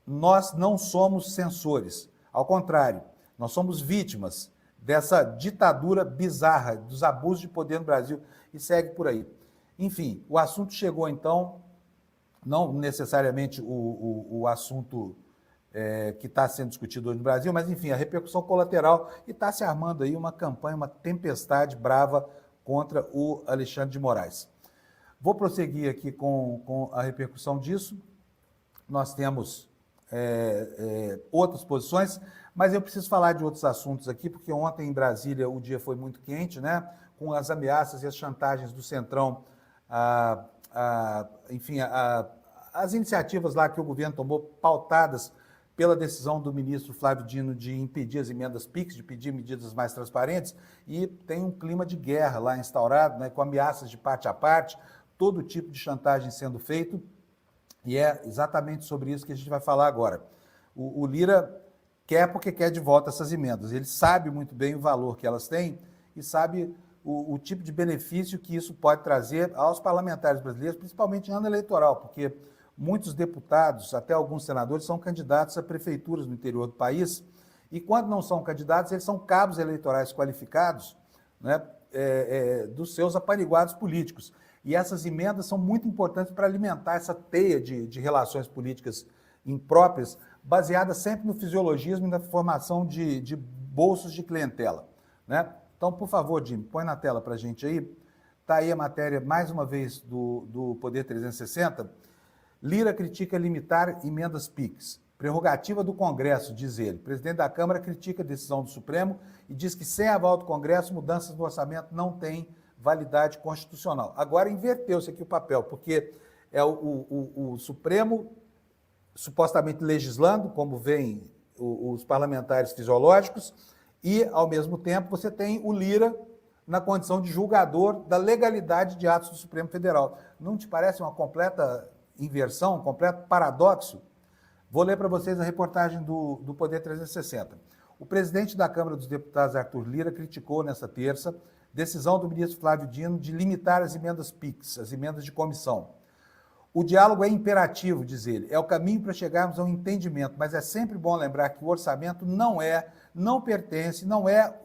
Nós não somos censores, ao contrário, nós somos vítimas dessa ditadura bizarra, dos abusos de poder no Brasil, e segue por aí. Enfim, o assunto chegou então, não necessariamente o assunto que está sendo discutido hoje no Brasil, mas enfim, a repercussão colateral, e está se armando aí uma campanha, uma tempestade brava contra o Alexandre de Moraes. Vou prosseguir aqui com a repercussão disso. Nós temos outras posições, mas eu preciso falar de outros assuntos aqui, porque ontem em Brasília o dia foi muito quente, né? Com as ameaças e as chantagens do Centrão, enfim, as iniciativas lá que o governo tomou, pautadas pela decisão do ministro Flávio Dino de impedir as emendas PIX, de pedir medidas mais transparentes, e tem um clima de guerra lá instaurado, né, com ameaças de parte a parte, todo tipo de chantagem sendo feito, e é exatamente sobre isso que a gente vai falar agora. O Lira quer porque quer de volta essas emendas, ele sabe muito bem o valor que elas têm e sabe o tipo de benefício que isso pode trazer aos parlamentares brasileiros, principalmente em ano eleitoral, porque muitos deputados, até alguns senadores, são candidatos a prefeituras no interior do país, e quando não são candidatos, eles são cabos eleitorais qualificados, né, dos seus apaniguados políticos. E essas emendas são muito importantes para alimentar essa teia de relações políticas impróprias, baseada sempre no fisiologismo e na formação de bolsos de clientela, né? Então, por favor, Jimmy, põe na tela para a gente aí. Está aí a matéria, mais uma vez, do Poder 360. Lira critica limitar emendas PIX. Prerrogativa do Congresso, diz ele. O presidente da Câmara critica a decisão do Supremo e diz que, sem aval do Congresso, mudanças no orçamento não têm validade constitucional. Agora inverteu-se aqui o papel, porque é o Supremo supostamente legislando, como veem os parlamentares fisiológicos, e, ao mesmo tempo, você tem o Lira na condição de julgador da legalidade de atos do Supremo Federal. Não te parece uma completa inversão, um completo paradoxo? Vou ler para vocês a reportagem do Poder 360. O presidente da Câmara dos Deputados, Arthur Lira, criticou nesta terça decisão do ministro Flávio Dino de limitar as emendas PIX, as emendas de comissão. O diálogo é imperativo, diz ele, é o caminho para chegarmos a um entendimento, mas é sempre bom lembrar que o orçamento não pertence, não é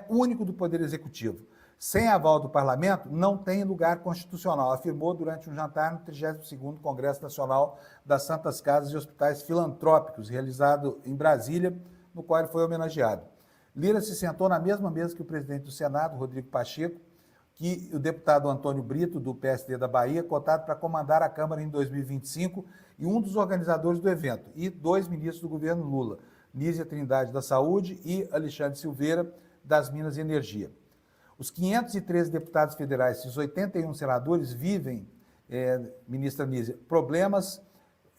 único do Poder Executivo. Sem aval do Parlamento, não tem lugar constitucional, afirmou durante um jantar no 32º Congresso Nacional das Santas Casas e Hospitais Filantrópicos, realizado em Brasília, no qual ele foi homenageado. Lira se sentou na mesma mesa que o presidente do Senado, Rodrigo Pacheco, que o deputado Antônio Brito, do PSD da Bahia, cotado para comandar a Câmara em 2025, e um dos organizadores do evento, e 2 ministros do governo Lula, Nízia Trindade da Saúde e Alexandre Silveira das Minas e Energia. Os 513 deputados federais e os 81 senadores vivem, ministra Nízia, problemas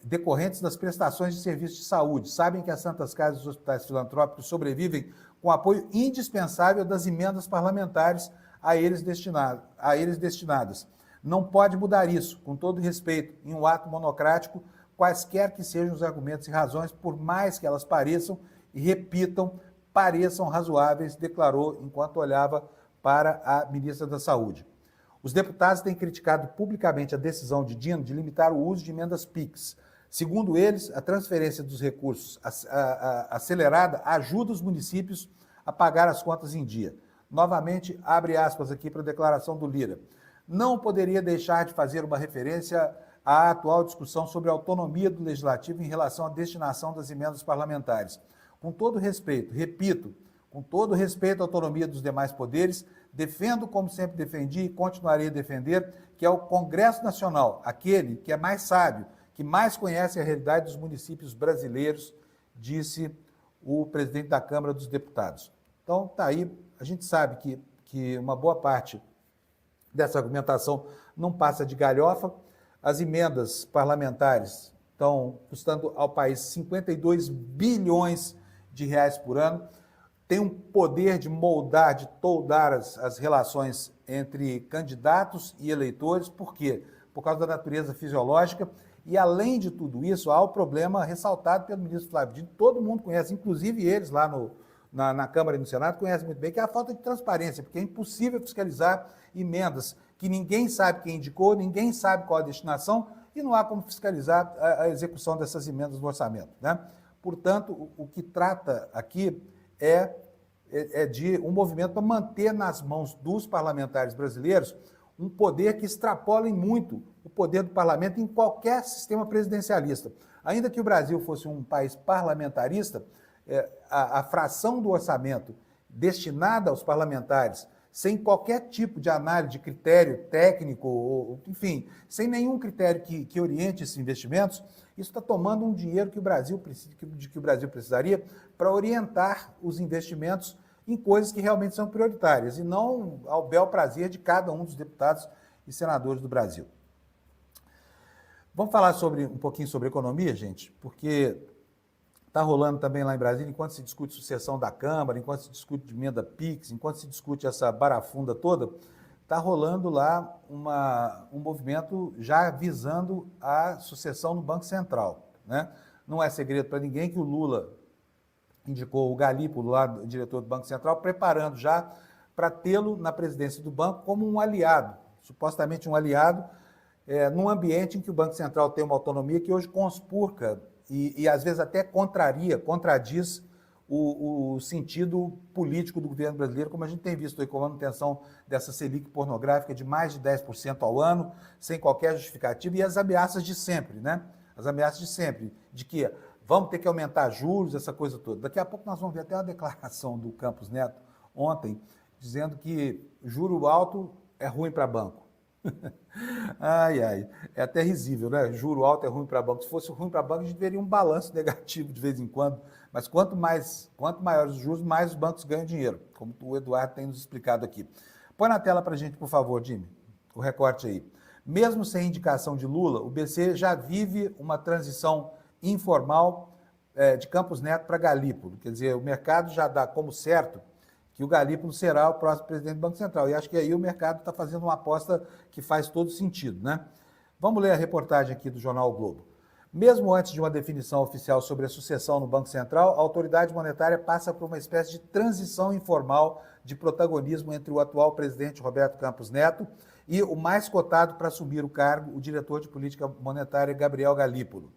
decorrentes das prestações de serviços de saúde. Sabem que as Santas Casas e os hospitais filantrópicos sobrevivem com apoio indispensável das emendas parlamentares a eles destinadas. Não pode mudar isso, com todo respeito, em um ato monocrático, quaisquer que sejam os argumentos e razões, por mais que elas pareçam, e repitam, pareçam razoáveis, declarou enquanto olhava para a ministra da Saúde. Os deputados têm criticado publicamente a decisão de Dino de limitar o uso de emendas PIX. Segundo eles, a transferência dos recursos acelerada ajuda os municípios a pagar as contas em dia. Novamente, abre aspas aqui para a declaração do Lira. Não poderia deixar de fazer uma referência à atual discussão sobre a autonomia do Legislativo em relação à destinação das emendas parlamentares. Com todo respeito, repito, com todo respeito à autonomia dos demais poderes, defendo, como sempre defendi e continuarei a defender, que é o Congresso Nacional, aquele que é mais sábio, que mais conhece a realidade dos municípios brasileiros, disse o presidente da Câmara dos Deputados. Então, está aí, a gente sabe que uma boa parte dessa argumentação não passa de galhofa. As emendas parlamentares estão custando ao país 52 bilhões de reais por ano, tem um poder de moldar, de toldar as relações entre candidatos e eleitores. Por quê? por causa da natureza fisiológica. E, além de tudo isso, há o problema ressaltado pelo ministro Flávio Dino, todo mundo conhece, inclusive eles lá na Câmara e no Senado conhecem muito bem, que é a falta de transparência, porque é impossível fiscalizar emendas que ninguém sabe quem indicou, ninguém sabe qual a destinação e não há como fiscalizar a execução dessas emendas no orçamento, né? Portanto, o que trata aqui é de um movimento para manter nas mãos dos parlamentares brasileiros um poder que extrapole muito o poder do parlamento em qualquer sistema presidencialista. Ainda que o Brasil fosse um país parlamentarista, a fração do orçamento destinada aos parlamentares, sem qualquer tipo de análise de critério técnico, ou, enfim, sem nenhum critério que oriente esses investimentos, isso está tomando um dinheiro que o Brasil precisaria para orientar os investimentos em coisas que realmente são prioritárias, e não ao bel prazer de cada um dos deputados e senadores do Brasil. Vamos falar um pouquinho sobre economia, gente, porque está rolando também lá em Brasília, enquanto se discute sucessão da Câmara, enquanto se discute emenda PIX, enquanto se discute essa barafunda toda, está rolando lá um movimento já visando a sucessão no Banco Central, né? Não é segredo para ninguém que o Lula indicou o Galípolo, lá, diretor do Banco Central, preparando já para tê-lo na presidência do banco como um aliado, supostamente um aliado, num ambiente em que o Banco Central tem uma autonomia que hoje conspurca e às vezes até contradiz o sentido político do governo brasileiro, como a gente tem visto aí com a manutenção dessa Selic pornográfica de mais de 10% ao ano, sem qualquer justificativa, e as ameaças de sempre, né? As ameaças de sempre, de que vamos ter que aumentar juros, essa coisa toda. Daqui a pouco nós vamos ver até uma declaração do Campos Neto ontem, dizendo que juro alto é ruim para banco. Ai, é até risível, né? Juro alto é ruim para banco. Se fosse ruim para banco, a gente veria um balanço negativo de vez em quando. Mas quanto maiores os juros, mais os bancos ganham dinheiro, como o Eduardo tem nos explicado aqui. Põe na tela para a gente, por favor, Jimmy, o recorte aí. Mesmo sem indicação de Lula, o BC já vive uma transição informal de Campos Neto para Galípolo. Quer dizer, o mercado já dá como certo que o Galípolo será o próximo presidente do Banco Central. E acho que aí o mercado está fazendo uma aposta que faz todo sentido, né? Vamos ler a reportagem aqui do jornal O Globo. Mesmo antes de uma definição oficial sobre a sucessão no Banco Central, a autoridade monetária passa por uma espécie de transição informal de protagonismo entre o atual presidente Roberto Campos Neto e o mais cotado para assumir o cargo, o diretor de política monetária Gabriel Galípolo.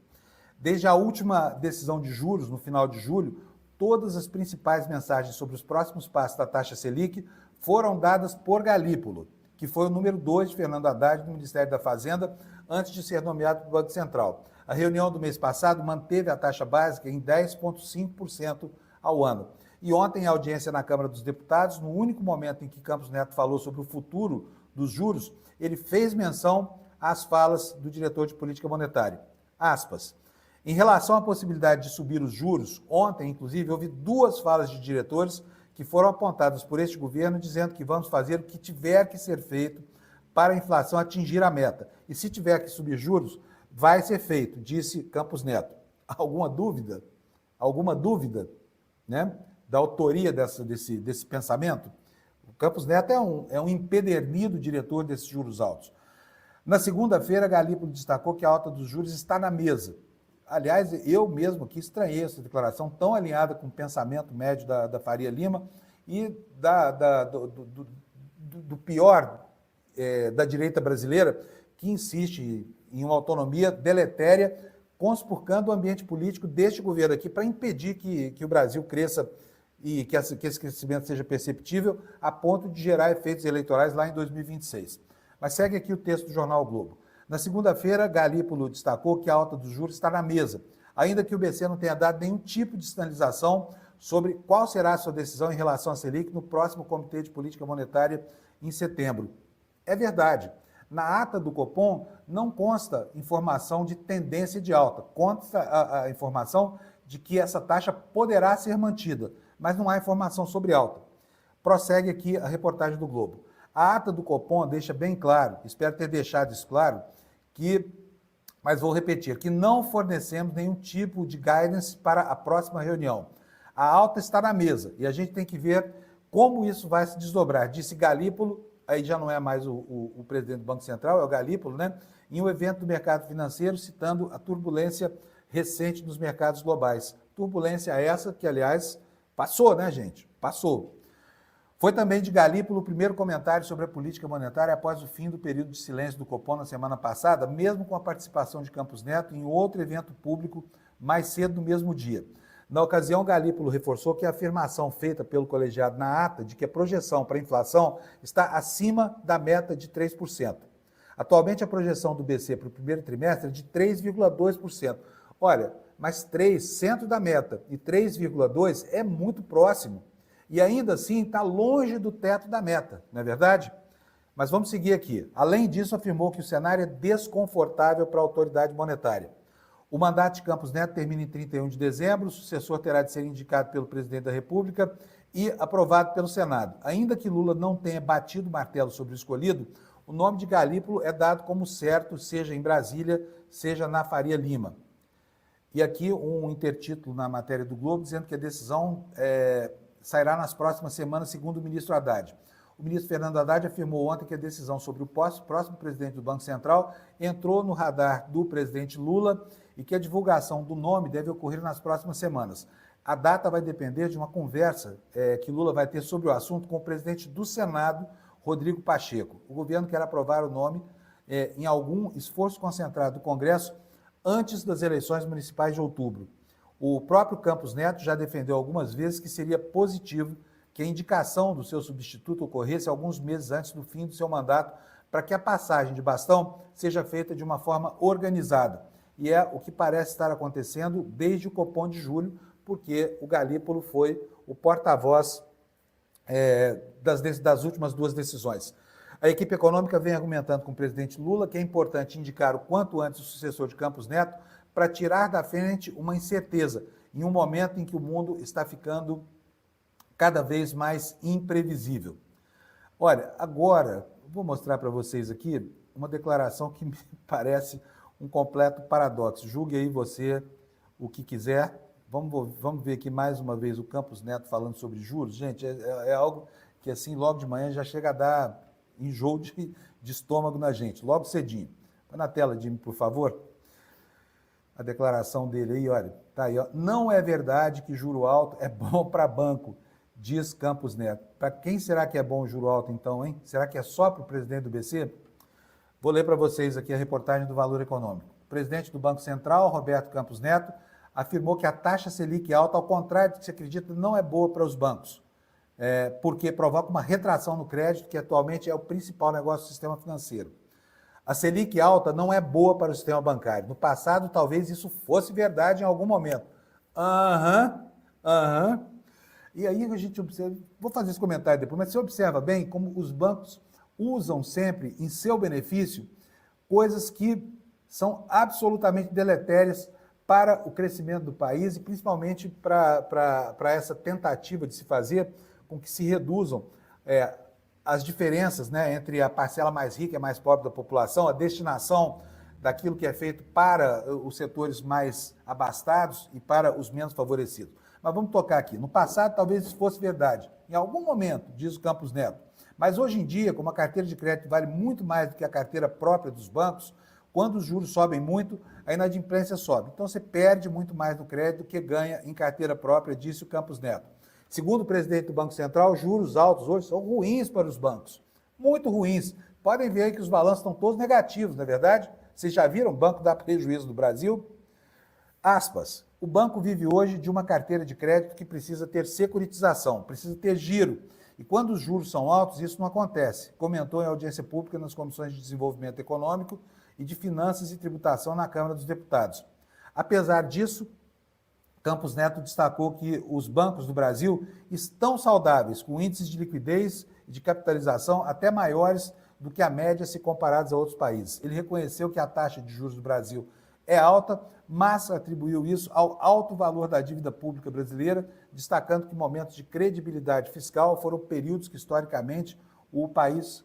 Desde a última decisão de juros, no final de julho, todas as principais mensagens sobre os próximos passos da taxa Selic foram dadas por Galípolo, que foi o número 2 de Fernando Haddad no Ministério da Fazenda, antes de ser nomeado para o Banco Central. A reunião do mês passado manteve a taxa básica em 10,5% ao ano. E ontem, em audiência na Câmara dos Deputados, no único momento em que Campos Neto falou sobre o futuro dos juros, ele fez menção às falas do diretor de política monetária. Aspas. Em relação à possibilidade de subir os juros, ontem, inclusive, houve 2 falas de diretores que foram apontadas por este governo dizendo que vamos fazer o que tiver que ser feito para a inflação atingir a meta. E se tiver que subir juros, vai ser feito, disse Campos Neto. Alguma dúvida? Alguma dúvida, né, da autoria desse pensamento? O Campos Neto é um empedernido diretor desses juros altos. Na segunda-feira, Galípolo destacou que a alta dos juros está na mesa. Aliás, eu mesmo aqui estranhei essa declaração tão alinhada com o pensamento médio da Faria Lima e do pior da direita brasileira, que insiste em uma autonomia deletéria, conspurcando o ambiente político deste governo aqui para impedir que o Brasil cresça e que esse crescimento seja perceptível a ponto de gerar efeitos eleitorais lá em 2026. Mas segue aqui o texto do jornal o Globo. Na segunda-feira, Galípolo destacou que a alta dos juros está na mesa, ainda que o BC não tenha dado nenhum tipo de sinalização sobre qual será a sua decisão em relação à Selic no próximo Comitê de Política Monetária em setembro. É verdade. Na ata do Copom não consta informação de tendência de alta, consta a informação de que essa taxa poderá ser mantida, mas não há informação sobre alta. Prossegue aqui a reportagem do Globo. A ata do Copom deixa bem claro, espero ter deixado isso claro, mas vou repetir, que não fornecemos nenhum tipo de guidance para a próxima reunião. A alta está na mesa e a gente tem que ver como isso vai se desdobrar, disse Galípolo aí já não é mais o presidente do Banco Central, é o Galípolo, né? Em um evento do mercado financeiro, citando a turbulência recente nos mercados globais. Turbulência essa que, aliás, passou, né, gente? Passou. Foi também de Galípolo o primeiro comentário sobre a política monetária após o fim do período de silêncio do Copom na semana passada, mesmo com a participação de Campos Neto em outro evento público mais cedo no mesmo dia. Na ocasião, Galípolo reforçou que a afirmação feita pelo colegiado na ata de que a projeção para a inflação está acima da meta de 3%. Atualmente, a projeção do BC para o primeiro trimestre é de 3,2%. Olha, mas 3, centro da meta, e 3,2 é muito próximo. E ainda assim está longe do teto da meta, não é verdade? Mas vamos seguir aqui. Além disso, afirmou que o cenário é desconfortável para a autoridade monetária. O mandato de Campos Neto termina em 31 de dezembro, o sucessor terá de ser indicado pelo presidente da República e aprovado pelo Senado. Ainda que Lula não tenha batido o martelo sobre o escolhido, o nome de Galípolo é dado como certo, seja em Brasília, seja na Faria Lima. E aqui um intertítulo na matéria do Globo dizendo que a decisão sairá nas próximas semanas, segundo o ministro Haddad. O ministro Fernando Haddad afirmou ontem que a decisão sobre o próximo presidente do Banco Central entrou no radar do presidente Lula e que a divulgação do nome deve ocorrer nas próximas semanas. A data vai depender de uma conversa que Lula vai ter sobre o assunto com o presidente do Senado, Rodrigo Pacheco. O governo quer aprovar o nome em algum esforço concentrado do Congresso antes das eleições municipais de outubro. O próprio Campos Neto já defendeu algumas vezes que seria positivo que a indicação do seu substituto ocorresse alguns meses antes do fim do seu mandato, para que a passagem de bastão seja feita de uma forma organizada. E é o que parece estar acontecendo desde o Copom de julho, porque o Galípolo foi o porta-voz das últimas duas decisões. A equipe econômica vem argumentando com o presidente Lula que é importante indicar o quanto antes o sucessor de Campos Neto para tirar da frente uma incerteza, em um momento em que o mundo está ficando cada vez mais imprevisível. Olha, agora, vou mostrar para vocês aqui uma declaração que me parece um completo paradoxo. Julgue aí você o que quiser. Vamos ver aqui mais uma vez o Campos Neto falando sobre juros. Gente, é algo que assim, logo de manhã já chega a dar enjoo de estômago na gente, logo cedinho. Põe na tela, Jimmy, por favor. A declaração dele aí, olha, tá aí, ó. Não é verdade que juro alto é bom para banco, diz Campos Neto. Para quem será que é bom o juro alto então, hein? Será que é só para o presidente do BC? Vou ler para vocês aqui a reportagem do Valor Econômico. O presidente do Banco Central, Roberto Campos Neto, afirmou que a taxa Selic alta, ao contrário do que se acredita, não é boa para os bancos, porque provoca uma retração no crédito, que atualmente é o principal negócio do sistema financeiro. A Selic alta não é boa para o sistema bancário. No passado, talvez isso fosse verdade em algum momento. E aí a gente observa, vou fazer esse comentário depois, mas você observa bem como os bancos usam sempre em seu benefício coisas que são absolutamente deletérias para o crescimento do país e principalmente para essa tentativa de se fazer com que se reduzam as diferenças, né, entre a parcela mais rica e mais pobre da população, a destinação daquilo que é feito para os setores mais abastados e para os menos favorecidos. Mas vamos tocar aqui. No passado, talvez isso fosse verdade. Em algum momento, diz o Campos Neto. Mas hoje em dia, como a carteira de crédito vale muito mais do que a carteira própria dos bancos, quando os juros sobem muito, a inadimplência sobe. Então você perde muito mais no crédito do que ganha em carteira própria, disse o Campos Neto. Segundo o presidente do Banco Central, juros altos hoje são ruins para os bancos. Muito ruins. Podem ver aí que os balanços estão todos negativos, não é verdade? Vocês já viram o banco dar prejuízo no Brasil? Aspas. O banco vive hoje de uma carteira de crédito que precisa ter securitização, precisa ter giro. E quando os juros são altos, isso não acontece, comentou em audiência pública nas comissões de desenvolvimento econômico e de finanças e tributação na Câmara dos Deputados. Apesar disso, Campos Neto destacou que os bancos do Brasil estão saudáveis, com índices de liquidez e de capitalização até maiores do que a média se comparados a outros países. Ele reconheceu que a taxa de juros do Brasil é alta, mas atribuiu isso ao alto valor da dívida pública brasileira, destacando que momentos de credibilidade fiscal foram períodos que, historicamente, no país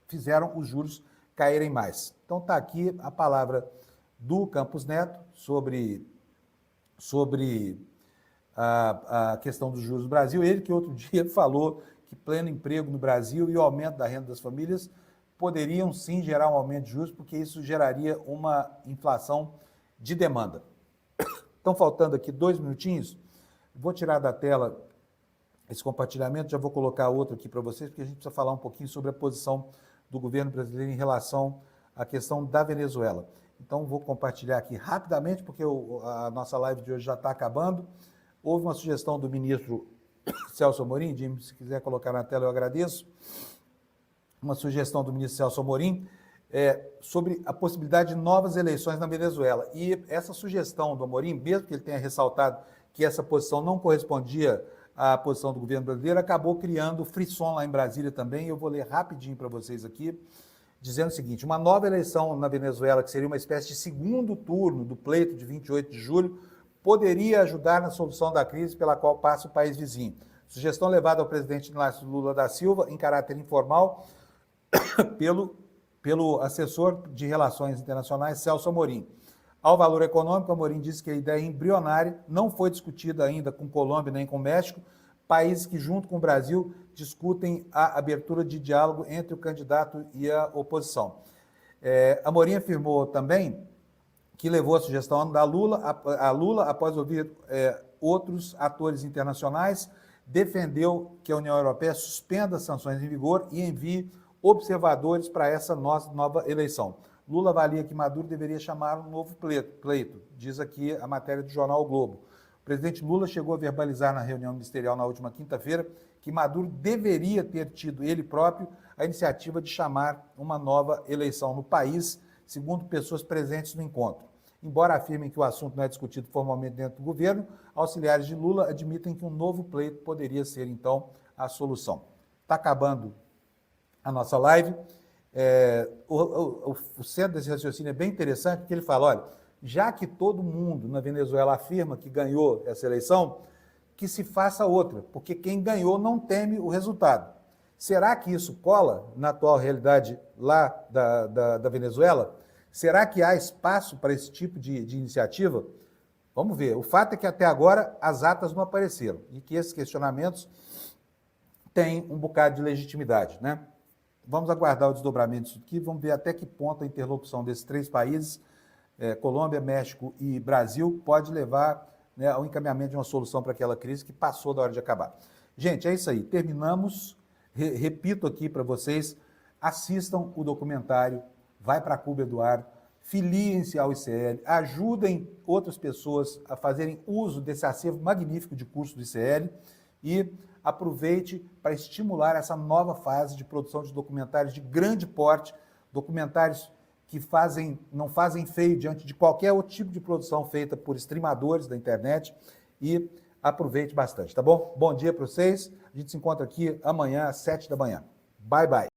fizeram os juros caírem mais. Então está aqui a palavra do Campos Neto sobre a questão dos juros do Brasil. Ele que outro dia falou que pleno emprego no Brasil e o aumento da renda das famílias poderiam sim gerar um aumento de juros, porque isso geraria uma inflação de demanda. Estão faltando aqui 2 minutinhos. Vou tirar da tela esse compartilhamento, já vou colocar outro aqui para vocês, porque a gente precisa falar um pouquinho sobre a posição do governo brasileiro em relação à questão da Venezuela. Então, vou compartilhar aqui rapidamente, porque a nossa live de hoje já está acabando. Houve uma sugestão do ministro Celso Amorim, Jim, se quiser colocar na tela, eu agradeço. Uma sugestão do ministro Celso Amorim sobre a possibilidade de novas eleições na Venezuela. E essa sugestão do Amorim, mesmo que ele tenha ressaltado que essa posição não correspondia à posição do governo brasileiro, acabou criando frisson lá em Brasília também. Eu vou ler rapidinho para vocês aqui, dizendo o seguinte: uma nova eleição na Venezuela, que seria uma espécie de segundo turno do pleito de 28 de julho, poderia ajudar na solução da crise pela qual passa o país vizinho. Sugestão levada ao presidente Inácio Lula da Silva, em caráter informal, pelo assessor de Relações Internacionais, Celso Amorim. Ao Valor Econômico, Amorim disse que a ideia embrionária não foi discutida ainda com Colômbia nem com México, países que, junto com o Brasil, discutem a abertura de diálogo entre o candidato e a oposição. Amorim afirmou também que levou a sugestão a Lula após ouvir outros atores internacionais, defendeu que a União Europeia suspenda as sanções em vigor e envie observadores para essa nova eleição. Lula avalia que Maduro deveria chamar um novo pleito, diz aqui a matéria do jornal O Globo. O presidente Lula chegou a verbalizar na reunião ministerial na última quinta-feira que Maduro deveria ter tido ele próprio a iniciativa de chamar uma nova eleição no país, segundo pessoas presentes no encontro. Embora afirmem que o assunto não é discutido formalmente dentro do governo, auxiliares de Lula admitem que um novo pleito poderia ser, então, a solução. Está acabando a nossa live. O centro desse raciocínio é bem interessante, porque ele fala, olha, já que todo mundo na Venezuela afirma que ganhou essa eleição, que se faça outra, porque quem ganhou não teme o resultado. Será que isso cola na atual realidade lá da Venezuela? Será que há espaço para esse tipo de iniciativa? Vamos ver. O fato é que até agora as atas não apareceram e que esses questionamentos têm um bocado de legitimidade, né? Vamos aguardar o desdobramento disso aqui, vamos ver até que ponto a interlocução desses 3 países, Colômbia, México e Brasil, pode levar, né, ao encaminhamento de uma solução para aquela crise que passou da hora de acabar. Gente, é isso aí. Terminamos. Repito aqui para vocês, assistam o documentário Vai para Cuba, Eduardo, filiem-se ao ICL, ajudem outras pessoas a fazerem uso desse acervo magnífico de curso do ICL e aproveite para estimular essa nova fase de produção de documentários de grande porte, documentários que não fazem feio diante de qualquer outro tipo de produção feita por streamadores da internet, e aproveite bastante, tá bom? Bom dia para vocês, a gente se encontra aqui amanhã às 7 da manhã. Bye, bye.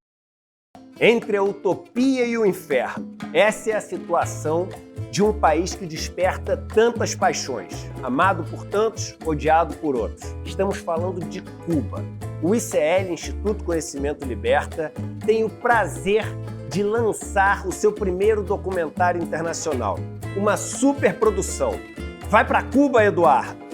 Entre a utopia e o inferno, essa é a situação de um país que desperta tantas paixões, amado por tantos, odiado por outros. Estamos falando de Cuba. O ICL, Instituto Conhecimento Liberta, tem o prazer de lançar o seu primeiro documentário internacional, uma superprodução. Vai para Cuba, Eduardo!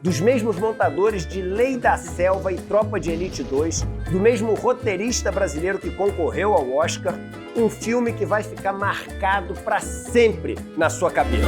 Dos mesmos montadores de Lei da Selva e Tropa de Elite 2, do mesmo roteirista brasileiro que concorreu ao Oscar, um filme que vai ficar marcado para sempre na sua cabeça.